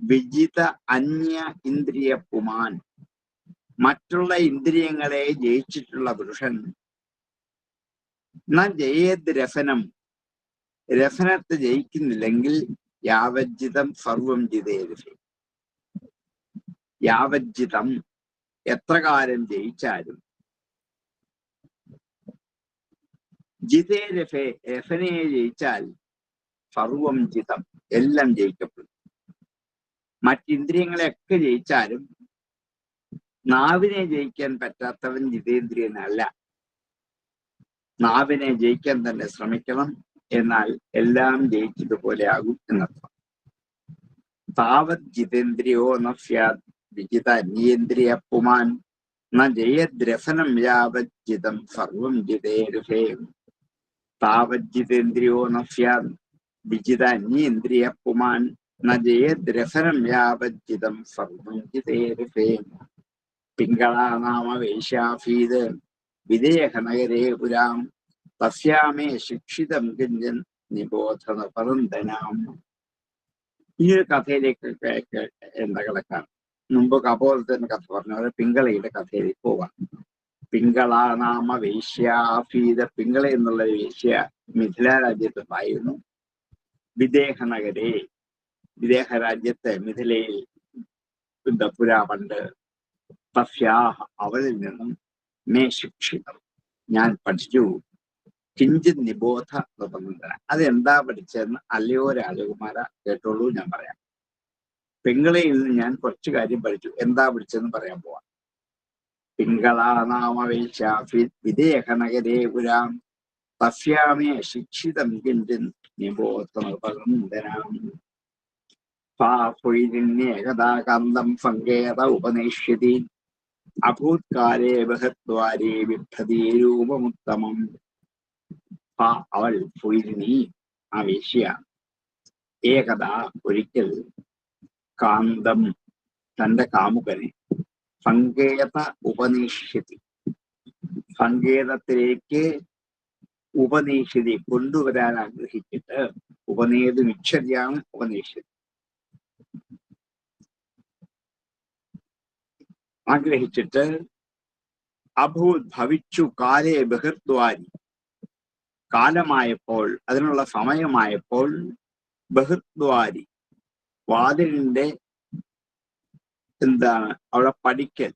വിജിത അന്യ ഇന്ദ്രിയ പുമാൻ, മറ്റുള്ള ഇന്ദ്രിയങ്ങളെ ജയിച്ചിട്ടുള്ള പുരുഷൻ ന ജയേത് രഫനം, രഫനത്തെ ജയിക്കുന്നില്ലെങ്കിൽ യാവജ്ജിതം സർവം ജിതേരഫേ. യാവജ്ജിതം എത്ര കാലം ജയിച്ചാലും, ജിതേരഫേ രഫനെ ജയിച്ചാൽ സർവം ജിതം എല്ലാം ജയിക്കപ്പെടും. മറ്റിന്ദ്രിയങ്ങളെയൊക്കെ ജയിച്ചാലും നാവിനെ ജയിക്കാൻ പറ്റാത്തവൻ ജിതേന്ദ്രിയനല്ല. നാവിനെ ജയിക്കാൻ തന്നെ ശ്രമിക്കണം, എന്നാൽ എല്ലാം ജയിച്ചതുപോലെ ആകും എന്നർത്ഥം. താവത് ജിതേന്ദ്രിയോ ന സ്യാത് വിജിത അന്യേന്ദ്രിയ പുമാൻ ന ജയദ്രഫനം യാവത് ജിതം സർവം ജിതേരഫേ. താവത് ജിതേന്ദ്രിയോ ന സ്യാത് വിജിത അന്യേന്ദ്രിയ പുമാൻ ന ജയദ്രഫനം യാവത് ജിതം സർവം ജിതേരഫേ. പിങ്കളാ നാമ വേശ്യാഫീത് വിദേഹനഗരേ പുരാം തസ്യാമേ ശിക്ഷിതം കിഞ്ചൻ നിബോധന പരന്തനാം. ഈ ഒരു കഥയിലേക്ക് എന്താ കിടക്കാണ്. മുമ്പ് കപോലത്തിന്റെ കഥ പറഞ്ഞ പിങ്കളയുടെ കഥയിലേക്ക് പോവാം. പിങ്കളാ നാമ വേശ്യാഫീത്, പിങ്കള എന്നുള്ള വേശ്യ മിഥില രാജ്യത്തുണ്ടായിരുന്നു. വിദേഹനഗരേ, വിദേഹ രാജ്യത്തെ മിഥിലയിൽ പുരാപണ്ട്. തസ്യാഹ അവളിൽ നിന്നും മേ ശിക്ഷിതം ഞാൻ പഠിച്ചു. കിഞ്ചിത് നിബോധ പ്രബന്ധന, അതെന്താ പഠിച്ചതെന്ന് അല്ലയോ രാജകുമാര കേട്ടോളൂ, ഞാൻ പറയാം. പിങ്കളയിൽ നിന്ന് ഞാൻ കുറച്ചു കാര്യം പഠിച്ചു. എന്താ പഠിച്ചതെന്ന് പറയാൻ പോവാം. പിങ്കളാ നാമ വേശ്യാഫി വിദേഹനഗരേ പുരാം തസ്യാമേ ശിക്ഷിതം കിഞ്ചിത് നിബോധ പ്രബന്ധനാം. ഏകദാ കാന്തം സങ്കേത ഉപനേഷ്യതി അഭൂത്കാലേ ബഹദ്വാരേ വിഭ്രതി രൂപമുത്തമം. അവൾ ഫുയിലിനി, ആ വേശ്യ, ഏകദാ ഒരിക്കൽ, കാന്തം തന്റെ കാമുകനെ, സങ്കേത ഉപനേഷ്യതി സങ്കേതത്തിലേക്ക് ഉപനേഷ്യതി കൊണ്ടുവരാൻ ആഗ്രഹിച്ചിട്ട്, ഉപനേത് വിച്ഛതിയാണ് ഉപനേഷ്യതി, ആഗ്രഹിച്ചിട്ട് അഭൂത് ഭവിച്ചു, കാലേ ബഹിർദ്വാരി കാലമായപ്പോൾ, അതിനുള്ള സമയമായപ്പോൾ, ബഹിർദ്വാരി വാതിലിന്റെ എന്താണ് അവിടെ പഠിക്കൽ,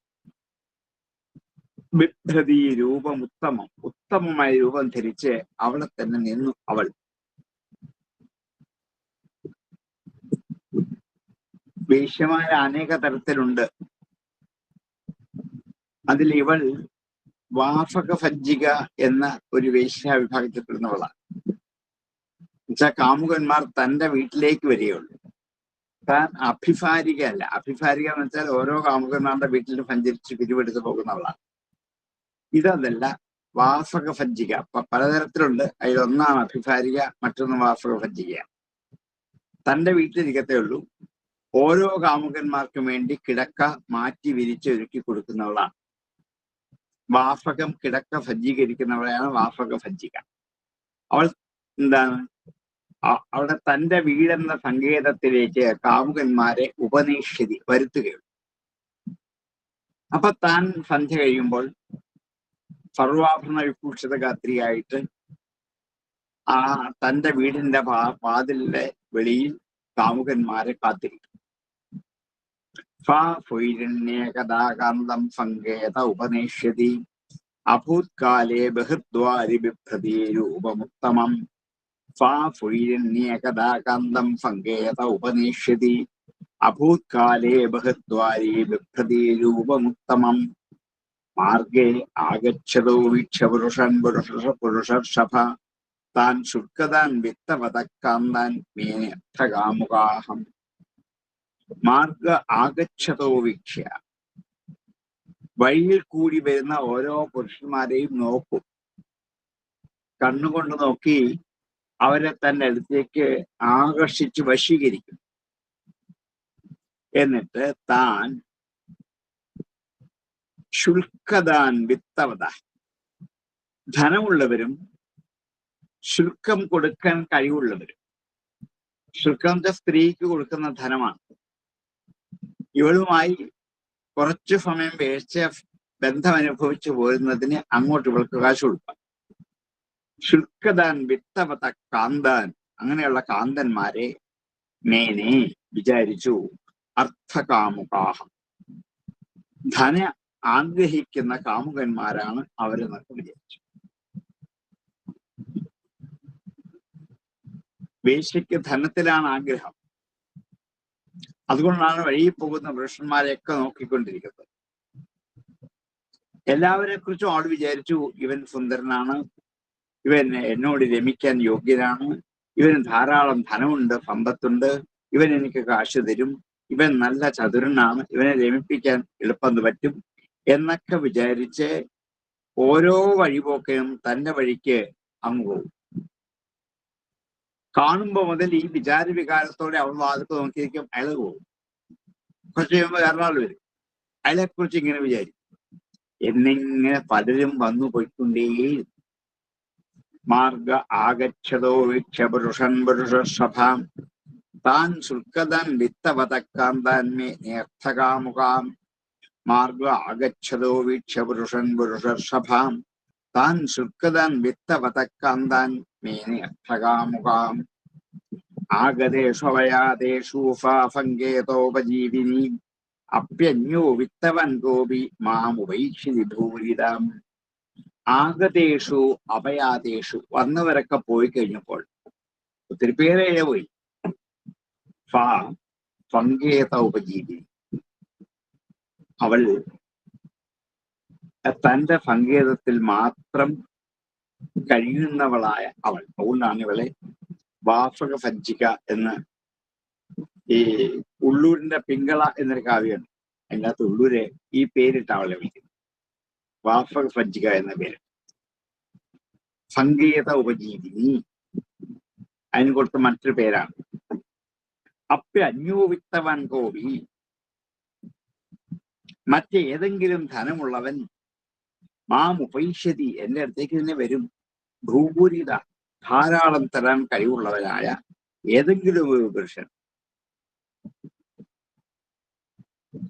ബിഭ്രതി രൂപമുത്തമം, ഉത്തമമായ രൂപം ധരിച്ച് അവിടെ തന്നെ നിന്നു. അവൾ വേശ്യമാർ അനേക തരത്തിലുണ്ട്. അതിൽ ഇവൾ വാഫക ഭജ്ജിക എന്ന ഒരു വേശ്യ വിഭാഗത്തിൽപ്പെടുന്നവളാണ്. എന്നുവെച്ചാൽ കാമുകന്മാർ തന്റെ വീട്ടിലേക്ക് വരികയുള്ളൂ. താൻ അഭിഭാരിക അല്ല. അഭിഭാരിക എന്ന് വെച്ചാൽ ഓരോ കാമുകന്മാരുടെ വീട്ടിലും സഞ്ചരിച്ച് പിരിവെടുത്ത് പോകുന്നവളാണ്. ഇതല്ല, വാഫക ഭജ്ജിക പലതരത്തിലുണ്ട്. അതിലൊന്നാണ് അഭിഭാരിക, മറ്റൊന്ന് വാഫക ഭജ്ജിക. തന്റെ വീട്ടിലിരിക്കത്തേ ഉള്ളൂ. ഓരോ കാമുകന്മാർക്കും വേണ്ടി കിടക്ക മാറ്റി വിരിച്ച് ഒരുക്കി കൊടുക്കുന്നവളാണ്. വാഫകം കിടക്ക സജ്ജീകരിക്കുന്നവളെയാണ് വാഫക ഭജ്ജിക. അവൾ എന്താണ് അവിടെ തന്റെ വീടെന്ന സങ്കേതത്തിലേക്ക് കാമുകന്മാരെ ഉപനിഷതി വരുത്തുകയുള്ളൂ. അപ്പൊ താൻ സന്ധ്യ കഴിയുമ്പോൾ സർവാഭരണ വിഭൂഷിത ഗാത്രിയായിട്ട് തന്റെ വീടിന്റെ വാതിലിന്റെ വെളിയിൽ കാമുകന്മാരെ കാത്തിരിക്കും. ഫൈരണ്യകഥാകാന്തം സങ്കേത ഉപനേഷ്യതി അഭൂത്കാലേ ബഹുദ്വാരി ബിഭ്രതി രൂപമുത്തമം. ഫൈരണ്യകഥാകാന്തം സങ്കേത ഉപനേഷ്യതി അഭൂത്കാലേ ബഹുദ്വാരി ബിഭ്രതി രൂപമുത്തമം. മാർഗേ ആഗച്ഛതോ വീക്ഷ്യ പുരുഷർഷഭ താൻ ശുക്താൻ വിത്തവതക്കാന്താൻ മേനർത്ഥകാമുകാഹം. മാർഗ ആഗച്ഛതോ വീക്ഷ്യ, വഴിയിൽ കൂടി വരുന്ന ഓരോ പുരുഷന്മാരെയും നോക്കും. കണ്ണുകൊണ്ട് നോക്കി അവരെ തന്റെ അടുത്തേക്ക് ആകർഷിച്ച് വശീകരിക്കും. എന്നിട്ട് താൻ ശുൽക്കദാൻ വിത്തവത, ധനമുള്ളവരും ശുൽക്കം കൊടുക്കാൻ കഴിവുള്ളവരും. ശുൽക്കം സ്ത്രീക്ക് കൊടുക്കുന്ന ധനമാണ്. ഇവളുമായി കുറച്ചു സമയം വേഴ്ച ബന്ധം അനുഭവിച്ചു പോരുന്നതിന് അങ്ങോട്ട് ഇവൾക്ക് കാശ് കൊടുക്കാം. ശുൽക്കദാൻ വിത്തവത കാന്താൻ, അങ്ങനെയുള്ള കാന്തന്മാരെ മേനെ വിചാരിച്ചു അർത്ഥകാമുകാഹം, ധന ആഗ്രഹിക്കുന്ന കാമുകന്മാരാണ് അവരെന്നൊക്കെ വിചാരിച്ചു. വേശ്യയ്ക്ക് ധനത്തിലാണ് ആഗ്രഹം. അതുകൊണ്ടാണ് വഴിയിൽ പോകുന്ന പുരുഷന്മാരെയൊക്കെ നോക്കിക്കൊണ്ടിരിക്കുന്നത്. എല്ലാവരെ കുറിച്ചും ആൾ വിചാരിച്ചു, ഇവൻ സുന്ദരനാണ്, ഇവൻ എന്നോട് രമിക്കാൻ യോഗ്യനാണ്, ഇവന് ധാരാളം ധനമുണ്ട്, സമ്പത്തുണ്ട്, ഇവൻ എനിക്ക് കാശ് തരും, ഇവൻ നല്ല ചതുരനാണ്, ഇവനെ രമിപ്പിക്കാൻ എളുപ്പം പറ്റും എന്നൊക്കെ വിചാരിച്ച് ഓരോ വഴിപോക്കനും തന്റെ വഴിക്ക് അങ്ങ് പോകും. കാണുമ്പോ മുതൽ ഈ വിചാരവികാരത്തോടെ അവൾ വാതിപ്പ് നോക്കിയിരിക്കും. അയാൾ പോകും. കുറച്ച് കഴിയുമ്പോൾ വേറൊരാൾ വരും, അയാളെ കുറിച്ച് ഇങ്ങനെ വിചാരിക്കും. എന്നിങ്ങനെ പലരും വന്നു പോയിക്കൊണ്ടേ. മാർഗ ആഗച്ഛതോ വീക്ഷ്യ പുരുഷർഷഭാം താൻ ശുൽക്കദാൻ വിത്തവതക്കാന്താൻ മേ നേർത്ഥകാമുകാം. മാർഗ ആഗച്ഛതോ വീക്ഷ്യ പുരുഷർഷഭാം താൻ ശുൽക്കദാൻ വിത്തവതക്കാന്താൻ മേ നേർത്ഥകാമുകാം. ആഗതേഷു വയാതേഷു ഫാഫങ്കേതോപജീവിനി അപ്യന്യോ വിത്തവൻ ഗോപി മാമുപൈക്ഷിതി ഭൂരിതാം. ആഗതേഷു അപയാതേഷു, വന്നവരൊക്കെ പോയി കഴിഞ്ഞപ്പോൾ ഒത്തിരി പേരെ പോയി. ഫങ്കേത ഉപജീവിനി, അവൾ തന്റെ സങ്കേതത്തിൽ മാത്രം കഴിയുന്നവളായ അവൾ. അതുകൊണ്ടാണ് ഇവളെ വാഫക സജ്ജിക എന്ന്, ഈ ഉള്ളൂരിന്റെ പിങ്കള എന്നൊരു കാവ്യമുണ്ട്, അതിൻ്റെ അകത്ത് ഉള്ളൂര് ഈ പേരിട്ട് അവളെ വിളിക്കുന്നത്, വാഫക സജ്ജിക എന്ന പേര്. സങ്കേത ഉപജീവിനി അതിന് കൊടുത്ത മറ്റൊരു പേരാണ്. അന്യോവിത്തവൻ കോപി, മറ്റേതെങ്കിലും ധനമുള്ളവൻ മാമുപൈഷ്യതി, എന്റെ അടുത്തേക്ക് തന്നെ വരും. ഭൂപൂരിത, ധാരാളം തരാൻ കഴിവുള്ളവനായ ഏതെങ്കിലും ഒരു പുരുഷൻ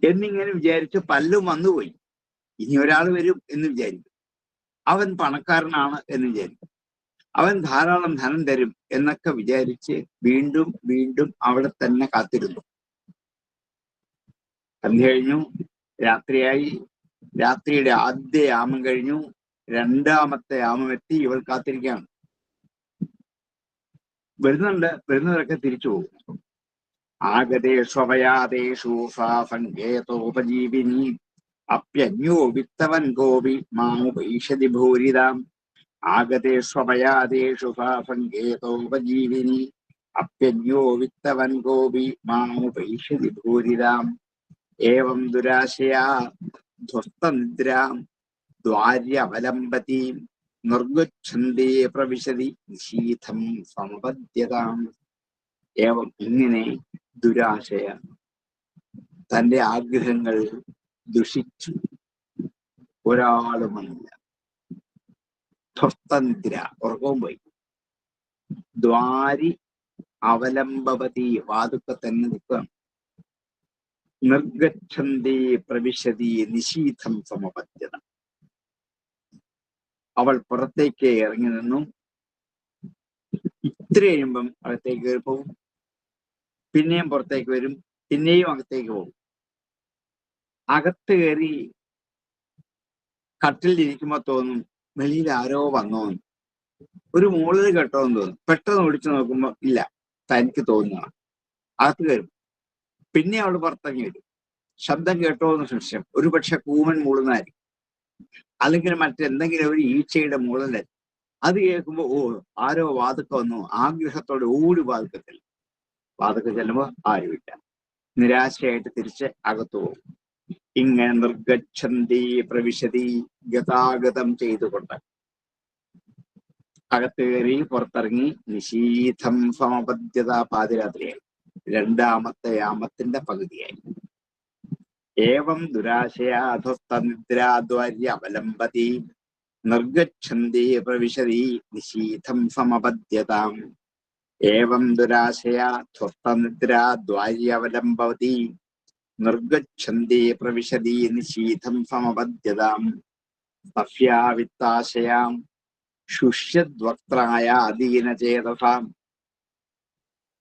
എന്നിങ്ങനെ വിചാരിച്ച് പല്ലും വന്നുപോയി. ഇനി ഒരാൾ വരും എന്ന് വിചാരിക്കും. അവൻ പണക്കാരനാണ് എന്ന് വിചാരിക്കും. അവൻ ധാരാളം ധനം തരും എന്നൊക്കെ വിചാരിച്ച് വീണ്ടും വീണ്ടും അവിടെ തന്നെ കാത്തിരുന്നു. സന്ധ്യ കഴിഞ്ഞു, രാത്രിയായി. രാത്രിയുടെ ആദ്യ യാമം കഴിഞ്ഞു, രണ്ടാമത്തെ യാമം എത്തി. ഇവൾ കാത്തിരിക്കുകയാണ്. വരുന്നവരൊക്കെ തിരിച്ചു പോകും. ആഗതേഷു ഫാഫങ്കേതോപജീവിനി അപ്യന്യോ വിത്തവൻ ഗോപി മാമുപൈഷതി ഭൂരിതാം. ആഗതേഷു ഫാഫങ്കേതോപജീവിനി അപ്യന്യോ വിത്തവൻ ഗോപി മാമുപൈഷതി ഭൂരിതാം. ഏവം ദുരാശയാ ധ്വസ്തനിദ്രാം ദ്വാര്യമലംബതീം നിർഗച്ഛന്തേ പ്രവിശതി നിശീഥം സമപദ്യതാം. ഏവം, ഇങ്ങനെ ദുരാശയ തന്റെ ആഗ്രഹങ്ങൾ ദുഷിച്ചു. ഒരാളും വന്നില്ല. ധ്വസ്തനിദ്ര, ഉറക്കവും പോയി. ദ്വാരി അവലംബവതി, വാതുക്ക തന്നെ നിൽക്കുകയാണ്. നിർഗച്ഛന്തി പ്രവിശതി നിശീഥം സമപദ്യത. അവൾ പുറത്തേക്ക് ഇറങ്ങി നിന്നു. ഇത്ര കഴിയുമ്പം അകത്തേക്ക് കയറി പോകും, പിന്നെയും പുറത്തേക്ക് വരും, പിന്നെയും അകത്തേക്ക് പോകും. അകത്ത് കയറി കട്ടിലിരിക്കുമ്പോ തോന്നും വെളിയിൽ ആരോ വന്നോന്ന്, ഒരു മൂളൽ കേട്ടോന്ന് തോന്നും. പെട്ടെന്ന് ഒളിച്ചു നോക്കുമ്പോ ഇല്ല, തനിക്ക് തോന്നുന്നതാണ്. അകത്ത് കയറും, പിന്നെ അവൾ പുറത്തിറങ്ങി വരും. ശബ്ദം കേട്ടോ എന്ന് സംശയം, ഒരുപക്ഷെ കൂമൻ മൂളുന്നതായിരിക്കും, അല്ലെങ്കിൽ മറ്റെന്തെങ്കിലും ഒരു ഈച്ചയുടെ മൂളലായിരിക്കും. അത് കേൾക്കുമ്പോ ഓ ആരോ വാതുക്ക വന്നു, ആഗ്രഹത്തോടെ ഓടി വാതുക്ക ചെല്ലുമ്പോ ആരുമില്ല. നിരാശയായിട്ട് തിരിച്ച് അകത്തു പോകും. ഇങ്ങനെ നിർഗച്ഛന്തി പ്രവിശതി, ഗതാഗതം ചെയ്തുകൊണ്ട് അകത്ത് കയറി പുറത്തിറങ്ങി. നിശീഥം സമപദ്യത, പാതിരാത്രിയായി, രണ്ടാമത്തെ യാമത്തിന്റെ പകുതിയായി. ഏവം ദുരാശയാ അധസ്ഥനിദ്രാദ്വാര്യ അവലംബതി നിർഗച്ഛന്തി പ്രവിശതി നിശീഥം സമപദ്യതാം. ഏവം ദുരാശയാ ധ്വസ്തനിദ്രാദ്വാര്യ അവലംബതി നിർഗച്ഛന്തി പ്രവിശതി നിശീഥം സമപദ്യതാം. സഫ്യാവിത്താശയാം ശുഷ്യദ്വക്ത്രായ അധീനചേതസാം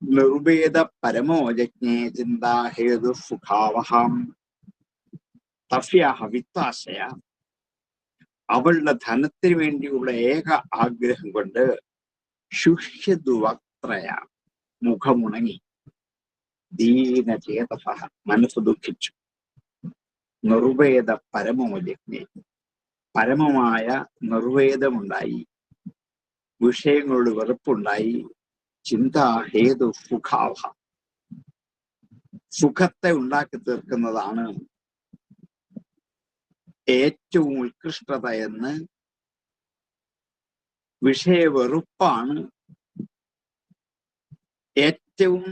നിർവേദ പരമോജജ്ഞേ ചിന്താഹേതു സുഖാവഹാം. തഫ്യാഹ വിത്താശയ, അവളുടെ ധനത്തിന് വേണ്ടിയുള്ള ഏക ആഗ്രഹം കൊണ്ട് ശുഷ്യദ്വക്ത്രയ, മുഖമുണങ്ങി, ദീനചേതസ, മനസ്സ് ദുഃഖിച്ചു. നിർവേദ പരമോജജ്ഞേ, പരമമായ നിർവേദമുണ്ടായി, വിഷയങ്ങളോട് വെറുപ്പുണ്ടായി. ചിന്താഹേതു സുഖാവ, സുഖത്തെ ഉണ്ടാക്കി തീർക്കുന്നതാണ് ഏറ്റവും ഉത്കൃഷ്ടത എന്ന്, വിഷയവെറുപ്പാണ് ഏറ്റവും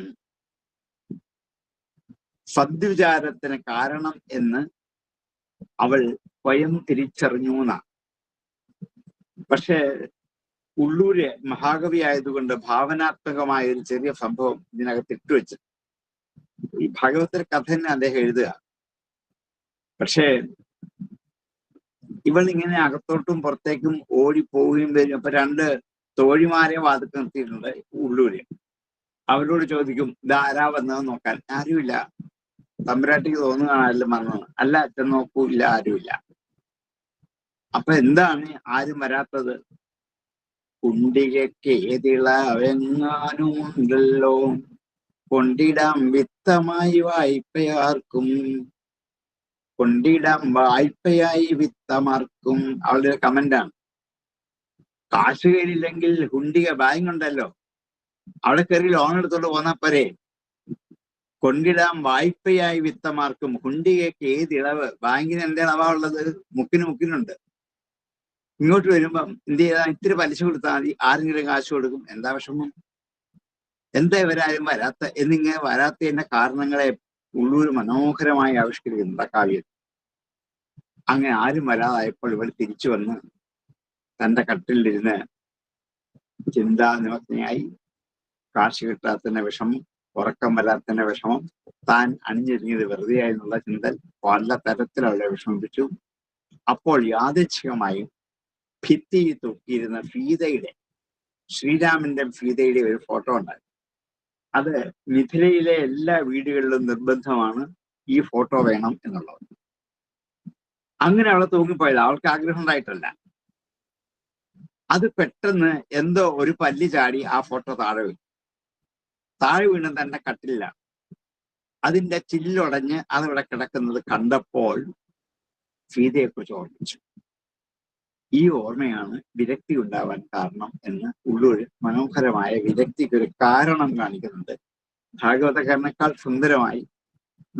സദ്വിചാരത്തിന് കാരണം എന്ന് അവൾ സ്വയം തിരിച്ചറിഞ്ഞു എന്നാണ്. പക്ഷെ ഉള്ളൂര് മഹാകവി ആയതുകൊണ്ട് ഭാവനാത്മകമായ ഒരു ചെറിയ സംഭവം ഇതിനകത്ത് ഇട്ടുവെച്ചു. ഈ ഭാഗവതത്തിലെ കഥ തന്നെ അദ്ദേഹം എഴുതുക. പക്ഷേ ഇവൾ ഇങ്ങനെ അകത്തോട്ടും പുറത്തേക്കും ഓടിപ്പോവുകയും വരും. അപ്പൊ രണ്ട് തോഴിമാരെ വാതിക്ക് നിർത്തിയിട്ടുണ്ട് ഉള്ളൂര്. അവരോട് ചോദിക്കും, ഇതാരാ വന്നതെന്ന് നോക്കാൻ. ആരുമില്ല. തമ്പുരാട്ടിക്ക് തോന്നുകയാണ് ആരെല്ലാം വന്നത്. അല്ല, അച്ഛൻ നോക്കൂ, ഇല്ല, ആരുമില്ല. അപ്പൊ എന്താണ് ആരും വരാത്തത്? കുണ്ടികയ്ക്ക് ഏതിളവെങ്ങാനുമുണ്ടല്ലോ, കൊണ്ടിടാം വിത്തമായി വായ്പയാർക്കും, കൊണ്ടിടാം വായ്പയായി വിത്തമാർക്കും. അവളുടെ ഒരു കമന്റാണ്. കാശ് കയ്യിലില്ലെങ്കിൽ ഹുണ്ടിക ബാങ്ക് ഉണ്ടല്ലോ, അവിടെ കയറി ലോൺ എടുത്തോണ്ട് പോന്നാ പോരെ. കൊണ്ടിടാം വായ്പയായി വിത്തമാർക്കും. ഹുണ്ടികയ്ക്ക് ഏത് ഇളവ്? ബാങ്കിന് എന്താ ഇളവാ ഉള്ളത്? മുക്കിനുണ്ട്. ഇങ്ങോട്ട് വരുമ്പം എന്ത് ചെയ്താ ഇത്തിരി പലിശ കൊടുത്താൽ മതി, ആരെങ്കിലും കാശ് കൊടുക്കും. എന്താ വിഷമം? എന്താ ഇവരാരും വരാത്ത എന്നിങ്ങനെ വരാത്തതിന്റെ കാരണങ്ങളെ ഉള്ളൂർ മനോഹരമായി ആവിഷ്കരിക്കുന്നുണ്ട് ആ കാവ്യം. അങ്ങനെ ആരും വരാതായപ്പോൾ ഇവൾ തിരിച്ചു വന്ന് തന്റെ കട്ടിലിരുന്ന് ചിന്താനിമഗ്നയായി. കാശ് കിട്ടാത്തതിന്റെ വിഷമം, ഉറക്കം വരാത്തതിന്റെ വിഷമം, താൻ അണിഞ്ഞിരുങ്ങിയത് വെറുതെ ആയെന്നുള്ള ചിന്തൽ പല തരത്തിൽ അവളെ വിഷമിപ്പിച്ചു. അപ്പോൾ യാദൃച്ഛികമായും ഭിത്തി തൂക്കിയിരുന്ന ഫീതയുടെ, ശ്രീരാമന്റെ ഫീതയുടെ ഒരു ഫോട്ടോ ഉണ്ടായി. അത് മിഥിലയിലെ എല്ലാ വീടുകളിലും നിർബന്ധമാണ്, ഈ ഫോട്ടോ വേണം എന്നുള്ളത്. അങ്ങനെ അവളെ തൂങ്ങിപ്പോയത് അവൾക്ക് ആഗ്രഹം ഉണ്ടായിട്ടല്ല. അത് പെട്ടെന്ന് എന്തോ ഒരു പല്ലി ചാടി ആ ഫോട്ടോ താഴെ വീണ് തന്റെ കട്ടിലാണ്. അതിന്റെ ചില്ലൊടഞ്ഞ് അതവിടെ കിടക്കുന്നത് കണ്ടപ്പോൾ സീതയെക്കുറിച്ച് ഓർമ്മിച്ചു. ഈ ഓർമ്മയാണ് വിരക്തി ഉണ്ടാവാൻ കാരണം എന്ന് ഉള്ളൂർ മനോഹരമായ വിരക്തിക്ക് ഒരു കാരണം കാണിക്കുന്നുണ്ട്. ഭാഗവതക്കാരനേക്കാൾ സുന്ദരമായി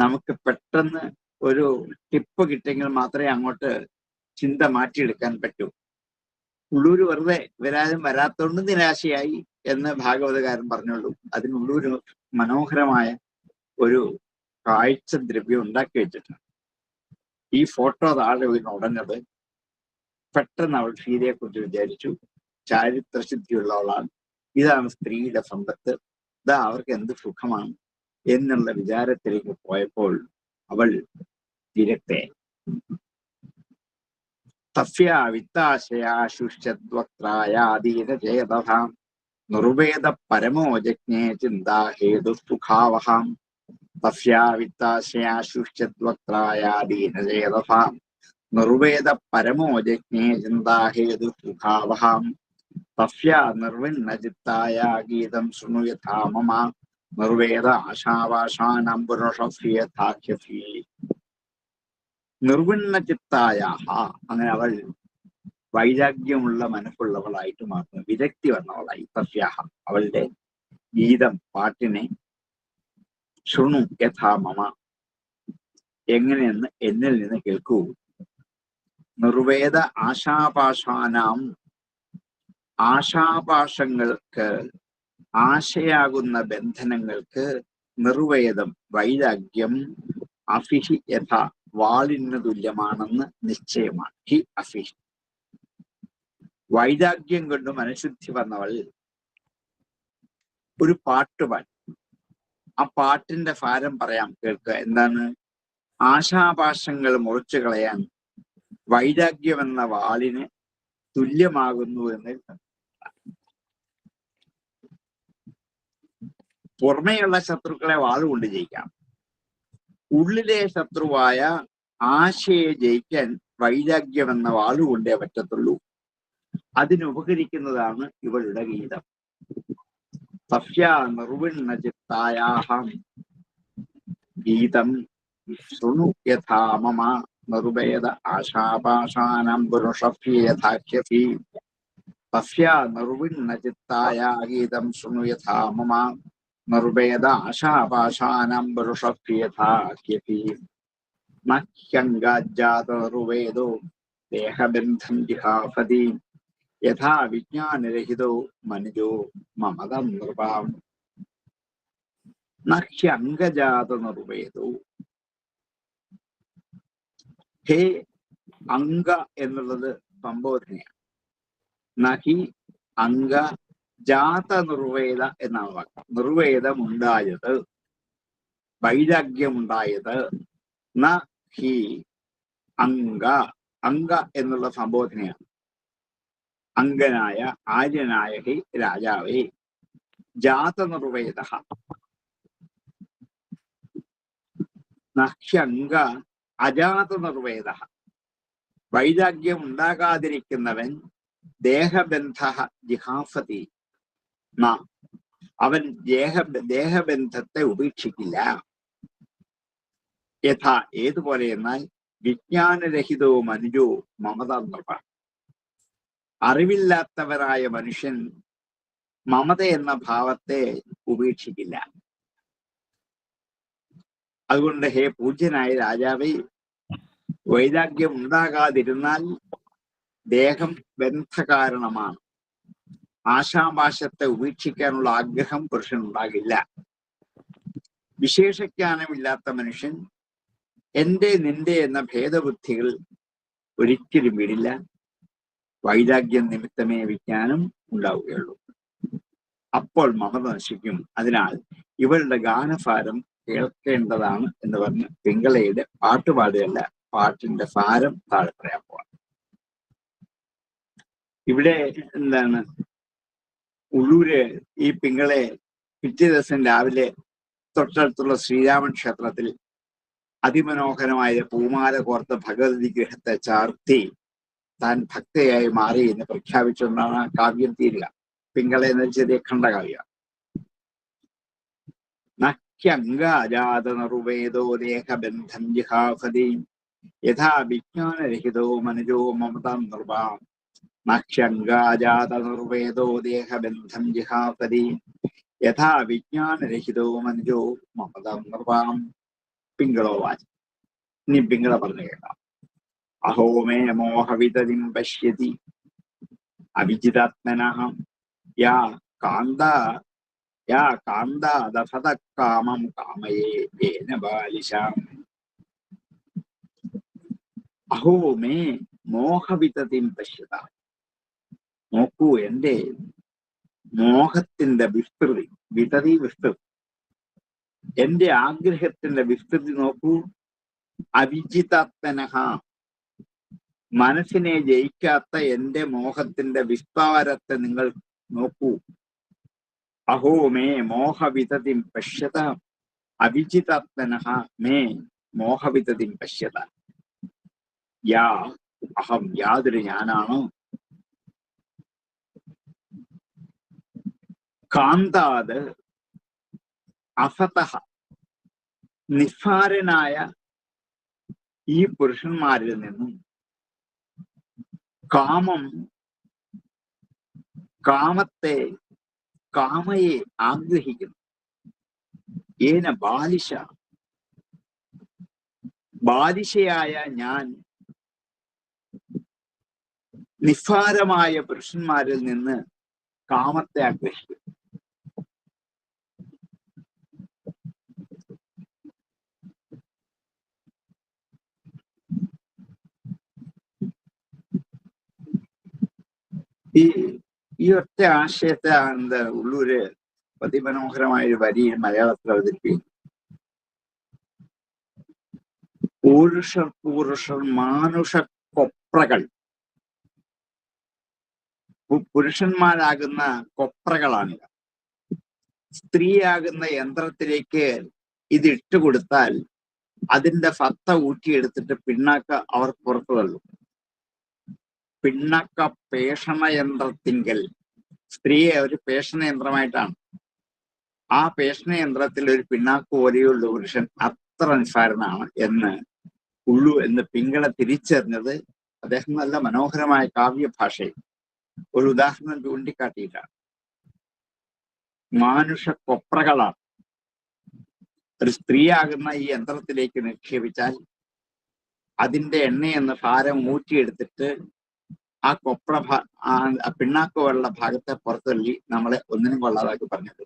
നമുക്ക് പെട്ടെന്ന് ഒരു ടിപ്പ് കിട്ടിയെങ്കിൽ മാത്രമേ അങ്ങോട്ട് ചിന്ത മാറ്റിയെടുക്കാൻ പറ്റൂ. ഉള്ളൂര് വെറുതെ ഇവരാരും വരാത്തോണ്ട് നിരാശയായി എന്ന് ഭാഗവതകാരൻ പറഞ്ഞുള്ളൂ. അതിനുള്ളൂര് മനോഹരമായ ഒരു കാഴ്ച ദ്രവ്യം ഉണ്ടാക്കി വെച്ചിട്ടുണ്ട്. ഈ ഫോട്ടോ താഴെ വീണ് ഉടഞ്ഞത് പെട്ടെന്ന് അവൾ സീതയെ കുറിച്ച് വിചാരിച്ചു. ചാരിത്രസിദ്ധിയുള്ളവളാണ്, ഇതാണ് സ്ത്രീയുടെ സമ്പത്ത്, ഇതാ അവർക്ക് എന്ത് സുഖമാണ് എന്നുള്ള വിചാരത്തിലേക്ക് പോയപ്പോൾ അവൾ വിരക്തെ. തസ്യാ വിത്താശയാശുഷ്യദ്വക്ത്രായാദീനചേതസാം നിർവേദ പരമോ ജജ്ഞേ ചിന്താഹേതു സുഖാവഹാം. തസ്യാ വിത്താശയാശുഷ്യദ്വക്ത്രായാദീനചേതസാം നിർവേദ പരമോ ജജ്ഞേ ചിന്താഹേതു സുഖാവഹാം. തസ്യാ നിർവിണ്ണചിത്തായ ഗീതം ശൃണുയഥാ മമ നിർവേദ ആശാവാശാനാം പുരുഷസ്യേഥാഖ്യസി. നിർവിണ്ണചിത്തായ, അങ്ങനെ അവൾ വൈരാഗ്യമുള്ള മനസ്സുള്ളവളായിട്ട് മാറുന്നു, വിരക്തി വന്നവളായി. തസ്യാഹ, അവളുടെ ഗീതം, പാട്ടിനെ, ശൃണു യഥാ മമ, എങ്ങനെയെന്ന് എന്നിൽ നിന്ന് കേൾക്കൂ. നിർവേദ ആശാപാശാനാം, ആശാപാശങ്ങൾക്ക്, ആശയാകുന്ന ബന്ധനങ്ങൾക്ക്, നിർവേദം വൈരാഗ്യം, അഫിഹി യഥ വാളിന് തുല്യമാണെന്ന് നിശ്ചയമാണ്. ഹി അഫിഹി, വൈരാഗ്യം കൊണ്ട് മനഃശുദ്ധി വന്നവൾ ഒരു പാട്ട് പാടി. ആ പാട്ടിന്റെ ഭാരം പറയാം, കേൾക്കുക. എന്താണ്? ആശാപാശങ്ങൾ മുറിച്ചു കളയാൻ വൈരാഗ്യം എന്ന വാളിന് തുല്യമാകുന്നു എന്ന്. പുറമേയുള്ള ശത്രുക്കളെ വാളുകൊണ്ട് ജയിക്കാം, ഉള്ളിലെ ശത്രുവായ ആശയെ ജയിക്കാൻ വൈരാഗ്യം എന്ന വാളുകൊണ്ടേ പറ്റത്തുള്ളൂ. അതിനുപകരിക്കുന്നതാണ് ഇവളുടെ ഗീതം. തസ്യാ നിർവിണ്ണചിത്തായാഹം ഗീതം ശൃണു യഥാ മമ നിർവേദ ആശാപാശാനാം പുരുഷസ്യേഥാഖ്യസി. തസ്യാ നിർവിണ്ണചിത്തായ ഗീതം ശൃണു യഥാ മമ നിർവേദ ആശാപാശാനാം പുരുഷസ്യേഥാഖ്യസി. നഹ്യംഗാജാത നിർവേദോ ദേഹബന്ധം ജിഹാഫതി യഥാ വിജ്ഞാനരഹിതോ മനുജോ മമതം നൃപാം. നഹ്യംഗജാത നിർവേദോ, ഹേ അംഗ എന്നുള്ളത് സംബോധനയാണ്. നഹി അംഗ ജാത നിർവേദ എന്നാണ് വാക്ക്. നിർവേദമുണ്ടായത്, വൈരാഗ്യമുണ്ടായത്. ന ഹി അംഗ, അംഗ എന്നുള്ള സംബോധനയാണ്. അംഗനായ, ആര്യനായ ഹി രാജാവേ, ജാത നിർവേദ, നഹ്യംഗ അജാത നിർവേദ, വൈരാഗ്യം ഉണ്ടാകാതിരിക്കുന്നവൻ ദേഹബന്ധ ജിഹാഫതി, അവൻ ദേഹബന്ധത്തെ ഉപേക്ഷിക്കില്ല. യഥാ, ഏതുപോലെ എന്നാൽ വിജ്ഞാനരഹിതോ മനുജോ മമത നൃപ, അറിവില്ലാത്തവരായ മനുഷ്യൻ മമത എന്ന ഭാവത്തെ ഉപേക്ഷിക്കില്ല. അതുകൊണ്ട് ഹേ പൂജ്യനായ രാജാവേ, വൈരാഗ്യം ഉണ്ടാകാതിരുന്നാൽ ദേഹം ബന്ധകാരണമാണ്. ആശാപാശത്തെ ഉപേക്ഷിക്കാനുള്ള ആഗ്രഹം പുരുഷനുണ്ടാകില്ല. വിശേഷജ്ഞാനമില്ലാത്ത മനുഷ്യൻ എന്റെ നിന്റെ എന്ന ഭേദബുദ്ധികൾ ഒരിക്കലും വിടില്ല. വൈരാഗ്യം നിമിത്തമേ വിജ്ഞാനം ഉണ്ടാവുകയുള്ളൂ. അപ്പോൾ മമത നശിക്കും. അതിനാൽ ഇവളുടെ ഗാനഭാരം കേൾക്കേണ്ടതാണ് എന്ന് പറഞ്ഞ് പിങ്കളയുടെ പാട്ടുപാടുകയല്ല, പാട്ടിന്റെ ഭാരം താഴെ പറയാൻ പോവാം. ഇവിടെ എന്താണ്, ഉള്ളൂര് ഈ പിങ്കളെ പിറ്റേ ദിവസം രാവിലെ തൊട്ടടുത്തുള്ള ശ്രീരാമൻ ക്ഷേത്രത്തിൽ അതിമനോഹരമായ പൂമാല കോർത്ത് ഭഗവതി ഗൃഹത്തെ ചാർത്തി താൻ ഭക്തയായി മാറി എന്ന് പ്രഖ്യാപിച്ചുകൊണ്ടാണ് ആ കാവ്യം തീരുക. പിങ്കളെ എന്ന ചെറിയ ഖണ്ഡകാവ്യ. നഹ്യംഗാജാത നിർവേദോ ദേഹബന്ധം ജിഹാഫതി യഥാ വിജ്ഞാനരഹിതോ മനുജോ മമതാം നൃപാം. നഹ്യംഗാജാത നിർവേദോ ദേഹബന്ധം ജിഹാഫതി യഥാ വിജ്ഞാനരഹിതോ മനുജോ മമതാം നൃപാം. പിങ്കളോ വാചി. ഇനി പിങ്കള പറഞ്ഞു കേൾക്കാം. അഹോ മേ മോഹവിതതിം പശ്യതി അവിജിതാത്മനഃ യാ കാന്താദഫത കാമം കാമയേ യേന ബാലിശാം. അഹോ മേ മോഹവിതതിം പശ്യത, നോക്കൂ എന്റെ മോഹത്തിന്റെ വിസ്തൃതി, വിതതി വിസ്തൃതി, എന്റെ ആഗ്രഹത്തിന്റെ വിസ്തൃതി നോക്കൂ. അവിജിതാത്മനഃ, മനസ്സിനെ ജയിക്കാത്ത എന്റെ മോഹത്തിന്റെ വിസ്താരത്തെ നിങ്ങൾ നോക്കൂ. അഹോ മേ മോഹവിതതിം പശ്യത അവിജിതാത്മനഃ മേ മോഹവിതതിം പശ്യത. യാ അഹം, യാതൊരു ഞാനാണ്, കാന്താത് അസതഃ, നിസ്സാരനായ ഈ പുരുഷന്മാരിൽ നിന്നും കാമത്തെ, കാമയെ ആഗ്രഹിക്കുന്നു. ഏന ബാലിശ, ബാലിശയായ ഞാൻ നിസ്സാരമായ പുരുഷന്മാരിൽ നിന്ന് കാമത്തെ ആഗ്രഹിക്കുന്നു. ഈ ഒറ്റ ആശയത്തെ ഉള്ളൂര് അതിമനോഹരമായ ഒരു വരി മലയാളത്തിൽ അവതരിപ്പിക്കുന്നു. പൂരുഷർ മാനുഷ കൊപ്രകൾ, പുരുഷന്മാരാകുന്ന കൊപ്രകളാണിവ. സ്ത്രീയാകുന്ന യന്ത്രത്തിലേക്ക് ഇത് ഇട്ടുകൊടുത്താൽ അതിന്റെ സത്ത ഊറ്റിയെടുത്തിട്ട് പിണ്ണാക്ക അവർ പുറത്തു തള്ളും. പിണ്ണക്ക പേഷണ യന്ത്രത്തിങ്കൽ, സ്ത്രീയെ ഒരു പേഷണ യന്ത്രമായിട്ടാണ്. ആ പേഷണ യന്ത്രത്തിൽ ഒരു പിണ്ണാക്ക് പോലെയുള്ള പുരുഷൻ അത്ര നിസ്സാരനാണ് എന്ന് ഉള്ളു എന്ന് പിങ്കള തിരിച്ചറിഞ്ഞത് അദ്ദേഹം നല്ല മനോഹരമായ കാവ്യഭാഷയിൽ ഒരു ഉദാഹരണം ചൂണ്ടിക്കാട്ടിയിട്ടാണ്. മാനുഷ കൊപ്രകളാണ്. ഒരു സ്ത്രീയാകുന്ന ഈ യന്ത്രത്തിലേക്ക് നിക്ഷേപിച്ചാൽ അതിന്റെ എണ്ണയെന്ന ഭാരം ഊറ്റിയെടുത്തിട്ട് ആ പിണ്ണാക്ക് പോലുള്ള ഭാഗത്തെ പുറത്തള്ളി നമ്മളെ ഒന്നിനും കൊള്ളാതാക്കി പറഞ്ഞത്.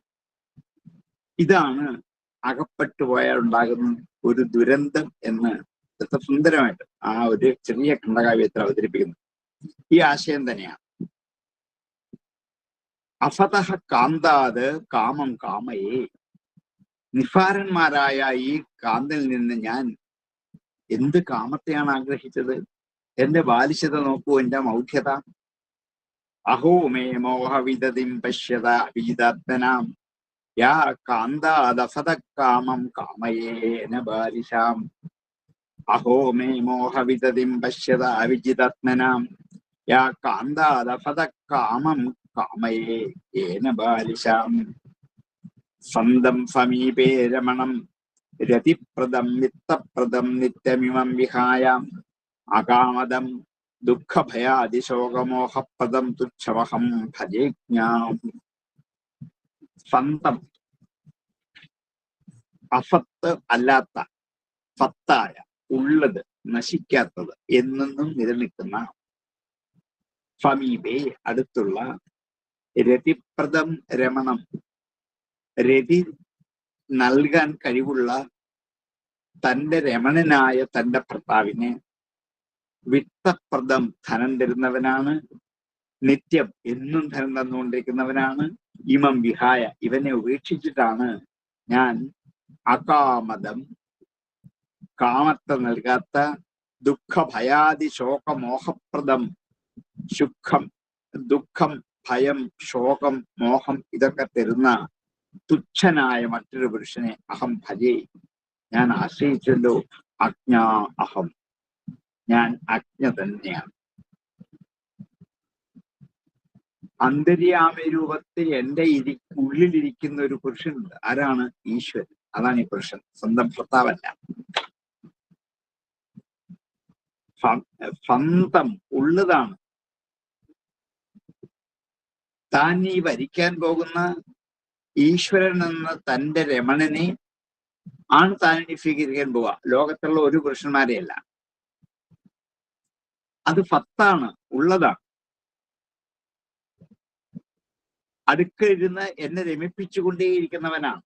ഇതാണ് അകപ്പെട്ടു പോയാൽ ഉണ്ടാകുന്ന ഒരു ദുരന്തം എന്ന് സുന്ദരമായിട്ട് ആ ഒരു ചെറിയ ഖണ്ഡകാവ്യത്തിൽ അവതരിപ്പിക്കുന്നു. ഈ ആശയം തന്നെയാണ്. അഫതഃ കാന്താത് കാമം കാമയേ, നിസ്സാരന്മാരായ ഈ കാന്തിൽ നിന്ന് ഞാൻ എന്ത് കാമത്തെയാണ് ആഗ്രഹിച്ചത്? എന്റെ ബാലിശത നോക്കൂ, എന്റെ മൗഢ്യത. അഹോ മേ മോഹവിതതിം പശ്യത അവിജിതാത്മനാം യാ കാന്താദഫത കാമം കാമയേന ബാലിശാം. അഹോ മേ മോഹവിതതിം പശ്യത അവിജിതാത്മനാം യാ കാന്താദഫത കാമം കാമയേന ബാലിശാം. സ്വന്തം സമീപേ രമണം രതിപ്രദം വിത്തപ്രദം നിത്യമിമം വിഹായാം അകാമദം ദുഃഖഭയാതിശോകമോഹപ്രദം തുച്ഛമഹം ഭജേജ്ഞാം. സ്വന്തം, അഫത്ത് അല്ലാത്ത, ഫത്തായ, ഉള്ളത്, നശിക്കാത്തത്, എന്നെന്നും നിലനിൽക്കുന്ന, സമീപേ അടുത്തുള്ള, രതിപ്രദം രമണം രതി നൽകാൻ കഴിവുള്ള തന്റെ രമണനായ തന്റെ ഭർത്താവിനെ, വിത്തപ്രദം ധനം തരുന്നവനാണ്, നിത്യം എന്നും ധനം തന്നുകൊണ്ടിരിക്കുന്നവനാണ്, ഇമം വിഹായ ഇവനെ ഉപേക്ഷിച്ചിട്ടാണ് ഞാൻ അകാമദം കാമത്തെ നൽകാത്ത, ദുഃഖഭയാതി ശോകമോഹപ്രദം, സുഖം, ദുഃഖം, ഭയം, ശോകം, മോഹം ഇതൊക്കെ തരുന്ന തുച്ഛനായ മറ്റൊരു പുരുഷനെ അഹം ഭജേ, ഞാൻ ആശ്രയിച്ചല്ലോ. അജ്ഞാ അഹം, ഞാൻ അജ്ഞ തന്നെയാണ്. അന്തര്യാമി രൂപത്തിൽ എന്റെ ഉള്ളിലിരിക്കുന്ന ഒരു പുരുഷനുണ്ട്. ആരാണ്? ഈശ്വരൻ. അതാണ് ഈ പുരുഷൻ, സ്വന്തം ഭർത്താവല്ല. സ്വന്തം ഉള്ളതാണ്. താൻ ഈ വരിക്കാൻ പോകുന്ന ഈശ്വരൻ എന്ന തന്റെ രമണനെ ആണ് താൻ ഇനി സ്വീകരിക്കാൻ പോവുക. ലോകത്തുള്ള ഒരു പുരുഷന്മാരെയല്ല. അത് ഫത്താണ്, ഉള്ളതാണ്. അടുക്കരിരുന്ന് എന്നെ രമിപ്പിച്ചുകൊണ്ടേയിരിക്കുന്നവനാണ്.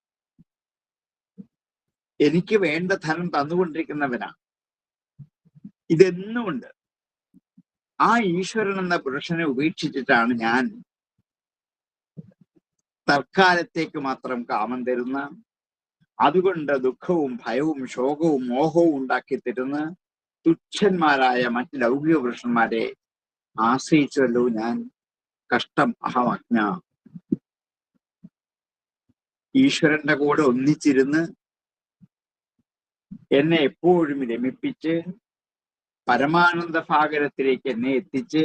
എനിക്ക് വേണ്ട ധനം തന്നുകൊണ്ടിരിക്കുന്നവനാണ്. ഇതെന്നുമുണ്ട്. ആ ഈശ്വരൻ എന്ന പുരുഷനെ ഉപേക്ഷിച്ചിട്ടാണ് ഞാൻ തൽക്കാലത്തേക്ക് മാത്രം കാമം തരുന്ന, അതുകൊണ്ട് ദുഃഖവും ഭയവും ശോകവും മോഹവും ഉണ്ടാക്കി തരുന്ന തുച്ഛന്മാരായ മറ്റ് ലൗകിക പുരുഷന്മാരെ ആശ്രയിച്ചല്ലോ ഞാൻ. കഷ്ടം അഹമജ്ഞ. ഈശ്വരന്റെ കൂടെ ഒന്നിച്ചിരുന്ന് എന്നെ എപ്പോഴും രമിപ്പിച്ച് പരമാനന്ദ ഭാഗരത്തിലേക്ക് എന്നെ എത്തിച്ച്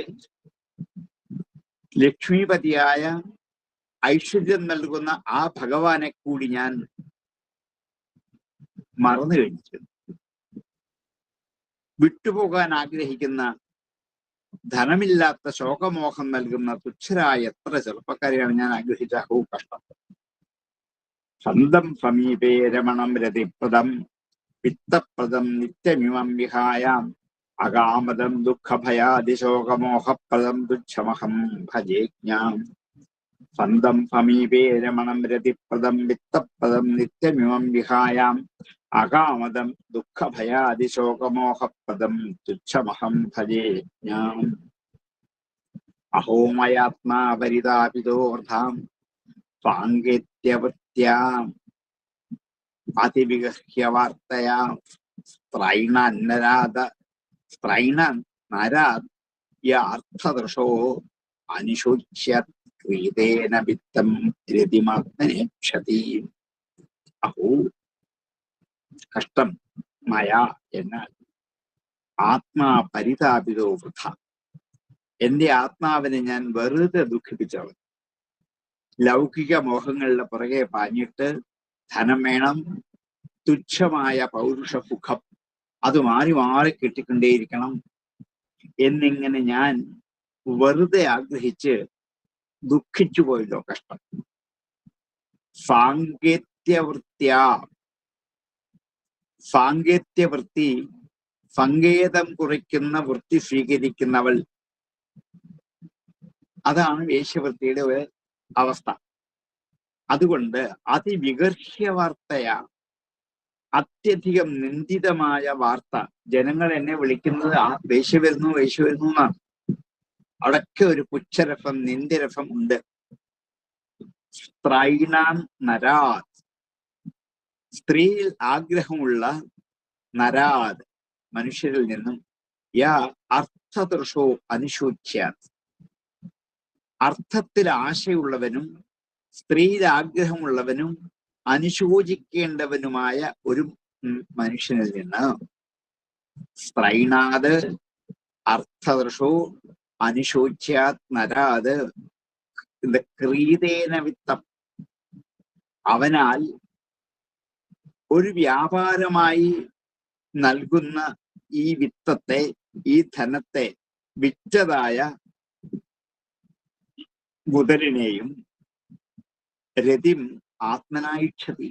ലക്ഷ്മീപതിയായ ഐശ്വര്യം നൽകുന്ന ആ ഭഗവാനെ കൂടി ഞാൻ മറന്നു കഴിഞ്ഞു. വിട്ടുപോകാൻ ആഗ്രഹിക്കുന്ന, ധനമില്ലാത്ത ശോകമോഹം നൽകുന്ന തുച്ഛരായ എത്ര ചെറുപ്പക്കാരെയാണ് ഞാൻ ആഗ്രഹിച്ച. കഷ്ടം. സ്വന്തം സമീപേ രമണം രതിപ്രദം വിത്തപ്രദം നിത്യമിമം വിഹായാം അകാമദം ദുഃഖഭയാതിശോകമോഹപ്രദം തുച്ഛമഹം ഭജേജ്ഞാം. സ്വന്തം സമീപേ രമണം രതിപ്രദം വിത്തപ്രദം നിത്യമിമം വിഹായാം അകാമദം ദുഃഖഭയാതിശോകമോഹപ്രദം തുച്ഛമഹം ഭജേജ്ഞാം. അഹോ മയാത്മാ പരിതാപിതോർധാം സ്വാങ്കേത്യവൃത്യാം അതിവിഗഹ്യവാർത്തയാ സ്ത്രൈണനരാധർഷോ അനുശോച്യത് ക്രീതേന വിത്തം രതിമാത്മനേക്ഷതി. അഹോ കഷ്ടം. മയാ എന്നാൽ ആത്മാ പരിതാപിതോ വൃഥ. എന്റെ ആത്മാവിനെ ഞാൻ വെറുതെ ദുഃഖിപ്പിച്ചവൻ. ലൗകിക മോഹങ്ങളുടെ പുറകെ പാഞ്ഞിട്ട് ധനം വേണം, തുച്ഛമായ പൗരുഷ സുഖം, അത് മാറി മാറി കിട്ടിക്കൊണ്ടേയിരിക്കണം എന്നിങ്ങനെ ഞാൻ വെറുതെ ആഗ്രഹിച്ച് ദുഃഖിച്ചു പോയല്ലോ. കഷ്ടം. സാങ്കേത്യവൃത്തി, സങ്കേതം കുറിക്കുന്ന വൃത്തി സ്വീകരിക്കുന്നവൾ, അതാണ് വേശ്യവൃത്തിയുടെ ഒരു അവസ്ഥ. അതുകൊണ്ട് അതിവിഗർഹ്യ വാർത്തയ, അത്യധികം നിന്ദിതമായ വാർത്ത. ജനങ്ങൾ എന്നെ വിളിക്കുന്നത് ആ വേശ്യ വരുന്നു വേശ്യ വരുന്നു എന്നാണ്. അവിടൊക്കെ ഒരു പുച്ഛരസം, നിന്ദ്യരസം ഉണ്ട്. സ്ത്രൈണാൻ നരാത്, സ്ത്രീയിൽ ആഗ്രഹമുള്ള, നരാത് മനുഷ്യരിൽ നിന്നും, യാ അർത്ഥദൃശോ അനുശോച്യാത്, അർത്ഥത്തിൽ ആശയുള്ളവനും സ്ത്രീയിൽ ആഗ്രഹമുള്ളവനും അനുശോചിക്കേണ്ടവനുമായ ഒരു മനുഷ്യനിൽ നിന്ന്, സ്ത്രൈണാത് അർത്ഥദൃശോ അനുശോച്യാത് നരാത് ക്രീതേന വിത്തം, അവനാൽ ഒരു വ്യാപാരമായി നൽകുന്ന ഈ വിത്തത്തെ, ഈ ധനത്തെ വിറ്റതായ ബുധരനെയും രതിം ആത്മനായിക്ഷതി,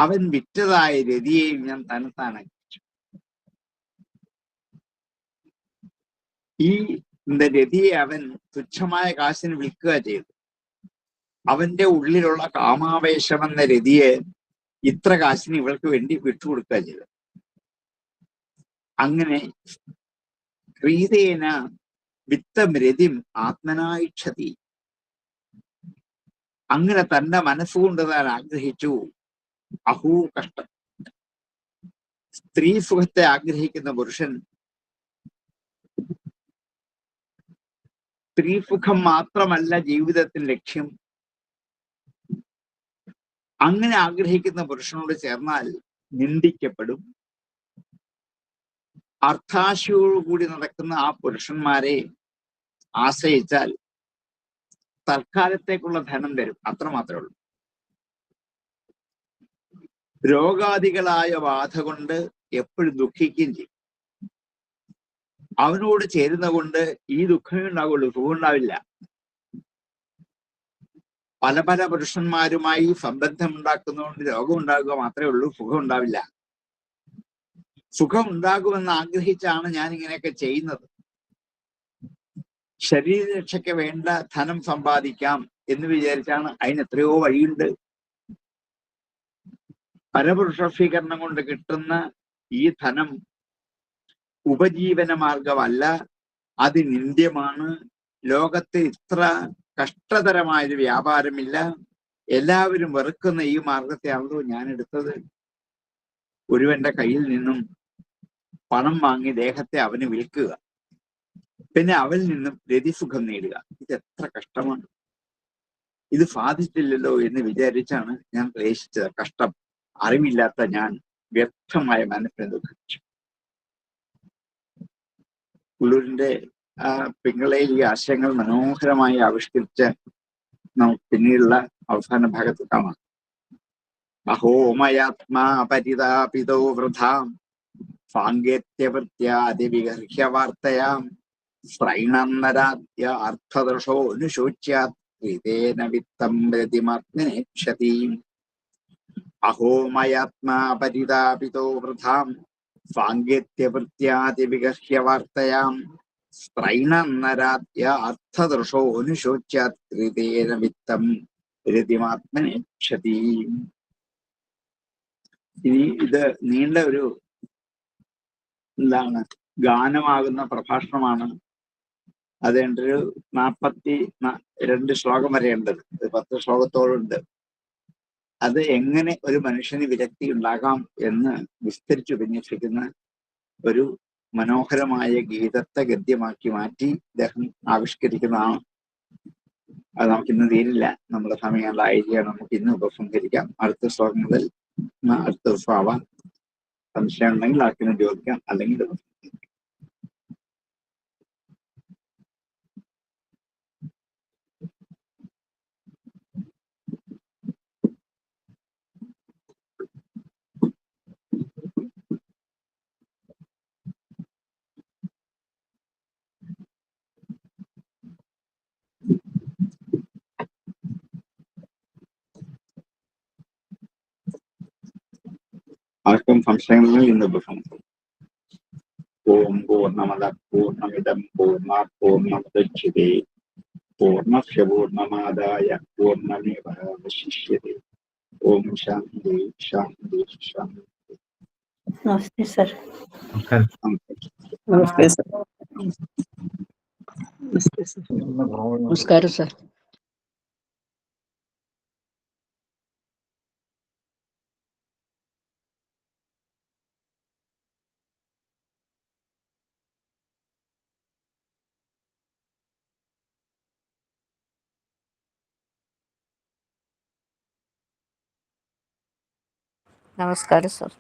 അവൻ വിറ്റതായ രതിയെയും ഞാൻ തന്നെത്താനെ. ഈ രതിയെ അവൻ തുച്ഛമായ കാശിന് വിൽക്കുക ചെയ്തു. അവന്റെ ഉള്ളിലുള്ള കാമാവേശം എന്ന രതിയെ ഇത്ര കാശിന് ഇവൾക്ക് വേണ്ടി വിട്ടുകൊടുക്കുക ചെയ്തു. അങ്ങനെ ക്രീതേന വിത്തം രതിം ആത്മനായിക്ഷതി, അങ്ങനെ തന്റെ മനസ്സുകൊണ്ട് താൻ ആഗ്രഹിച്ചു. അഹൂ കഷ്ടം. സ്ത്രീ സുഖത്തെ ആഗ്രഹിക്കുന്ന പുരുഷൻ സ്ത്രീ സുഖം മാത്രമല്ല ജീവിതത്തിൽ ലക്ഷ്യം. അങ്ങനെ ആഗ്രഹിക്കുന്ന പുരുഷനോട് ചേർന്നാൽ നിന്ദിക്കപ്പെടും. അർത്ഥാശയോടുകൂടി നടക്കുന്ന ആ പുരുഷന്മാരെ ആശ്രയിച്ചാൽ തൽക്കാലത്തേക്കുള്ള ധനം തരും, അത്ര മാത്രമേ ഉള്ളൂ. രോഗാദികളായ ബാധ കൊണ്ട് എപ്പോഴും ദുഃഖിക്കുകയും ചെയ്യും. അവനോട് ചേരുന്ന കൊണ്ട് ഈ ദുഃഖമേ ഉണ്ടാവുള്ളൂ, സുഖം ഉണ്ടാവില്ല. പല പല പുരുഷന്മാരുമായി സംബന്ധം ഉണ്ടാക്കുന്നതുകൊണ്ട് രോഗം ഉണ്ടാകുക മാത്രമേ ഉള്ളൂ, സുഖം ഉണ്ടാവില്ല. സുഖം ഉണ്ടാകുമെന്ന് ആഗ്രഹിച്ചാണ് ഞാൻ ഇങ്ങനെയൊക്കെ ചെയ്യുന്നത്. ശരീരരക്ഷയ്ക്ക് വേണ്ട ധനം സമ്പാദിക്കാം എന്ന് വിചാരിച്ചാണ്. അതിന് എത്രയോ വഴിയുണ്ട്. പരപുരുഷ സ്വീകരണം കൊണ്ട് കിട്ടുന്ന ഈ ധനം ഉപജീവന മാർഗമല്ല, അത് നിന്ദ്യമാണ്. ലോകത്ത് ഇത്ര കഷ്ടതരമായൊരു വ്യാപാരമില്ല. എല്ലാവരും വെറുക്കുന്ന ഈ മാർഗത്തെയാണല്ലോ ഞാൻ എടുത്തത്. ഒരുവന്റെ കയ്യിൽ നിന്നും പണം വാങ്ങി ദേഹത്തെ അവന് വിൽക്കുക, പിന്നെ അവനിൽ നിന്നും രതിസുഖം നേടുക. ഇത് എത്ര കഷ്ടമാണ്! ഇത് സാധിച്ചില്ലല്ലോ എന്ന് വിചാരിച്ചാണ് ഞാൻ ക്ലേശിച്ചത്. കഷ്ടം! അറിവില്ലാത്ത ഞാൻ വ്യർത്ഥമായ മനസ്സിനെ ദുഃഖിച്ചു. ഉള്ളൂരിന്റെ പിങ്ങളയിൽ ഈ ആശയങ്ങൾ മനോഹരമായി ആവിഷ്കരിച്ച് നമുക്ക് പിന്നീടുള്ള അവസാന ഭാഗത്ത് കാണാം. അഹോ മയാത്മാ പരിതാപിതോ വൃഥാം സാങ്കേത്യവൃത്യാദിവിഗർഹ്യ വാർത്തയാം ശ്രൈണന്നരാദ്യ അർത്ഥദർശോ അനുശോച്യാത് േന വിത്തം പ്രതിമാത്മനേക്ഷതീം. അഹോ മയാത്മാ പരിതാപിതോ വൃഥാം സാങ്കേത്യവൃത്യാദിവിഗർഹ്യ വാർത്തയാം സ്ത്രൈണന്നരാദ്യ അർത്ഥദർശോ അനുശോച്യാത് േന വിത്തം പ്രതിമാത്മനേക്ഷതീം. ഇനി ഇത് നീണ്ട ഒരു ഗാനമാകുന്ന പ്രഭാഷണമാണ്. അത് എൻ്റെ ഒരു 42 ശ്ലോകം വരെയുണ്ട്. 10 ശ്ലോകത്തോടുണ്ട്. അത് എങ്ങനെ ഒരു മനുഷ്യന് വിരക്തി ഉണ്ടാകാം എന്ന് വിസ്തരിച്ചു വിന്യസിക്കുന്ന ഒരു മനോഹരമായ ഗീതത്തെ ഗദ്യമാക്കി മാറ്റി അദ്ദേഹം ആവിഷ്കരിക്കുന്നതാണ്. അത് നമുക്കിന്ന് തീരില്ല, നമ്മുടെ സമയങ്ങളായിരിക്കണം. നമുക്ക് ഇന്ന് ഉപസംഹരിക്കാം. അടുത്ത ശ്ലോകം മുതൽ അടുത്ത ദിവസം ആവാം. സംശയം ഉണ്ടെങ്കിൽ ആർക്കിനും ചോദിക്കാം, അല്ലെങ്കിൽ ആർക്കും സംശയങ്ങളിൽ ഇന്ന് ഉപസംഹരിക്കാം. ഓം പൂർണ്ണമദ പൂർണ്ണമിദം പൂർണ്ണാത് പൂർണ്ണമുദച്യതേ പൂർണ്ണസ്യ പൂർണ്ണമാദായ പൂർണ്ണമേവാവശിഷ്യതേ. ഓം ശാന്തി ശാന്തി ശാന്തി. नमस्ते सर। നമസ്കാരം. नमस्ते सर। नमस्ते सर। നമസ്കാരം സർ. नमस्कार सर।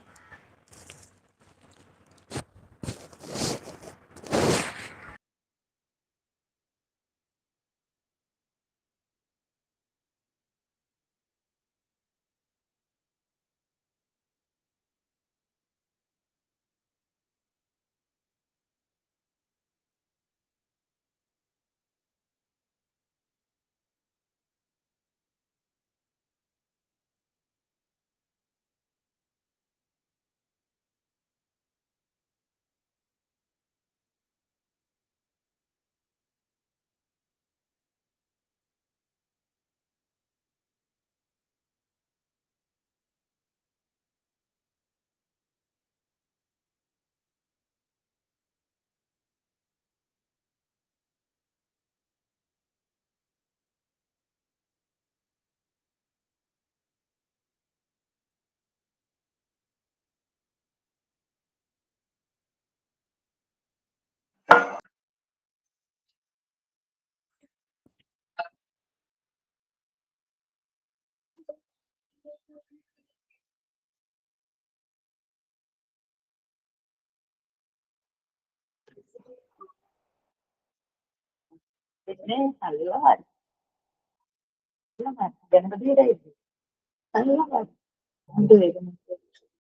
गणपति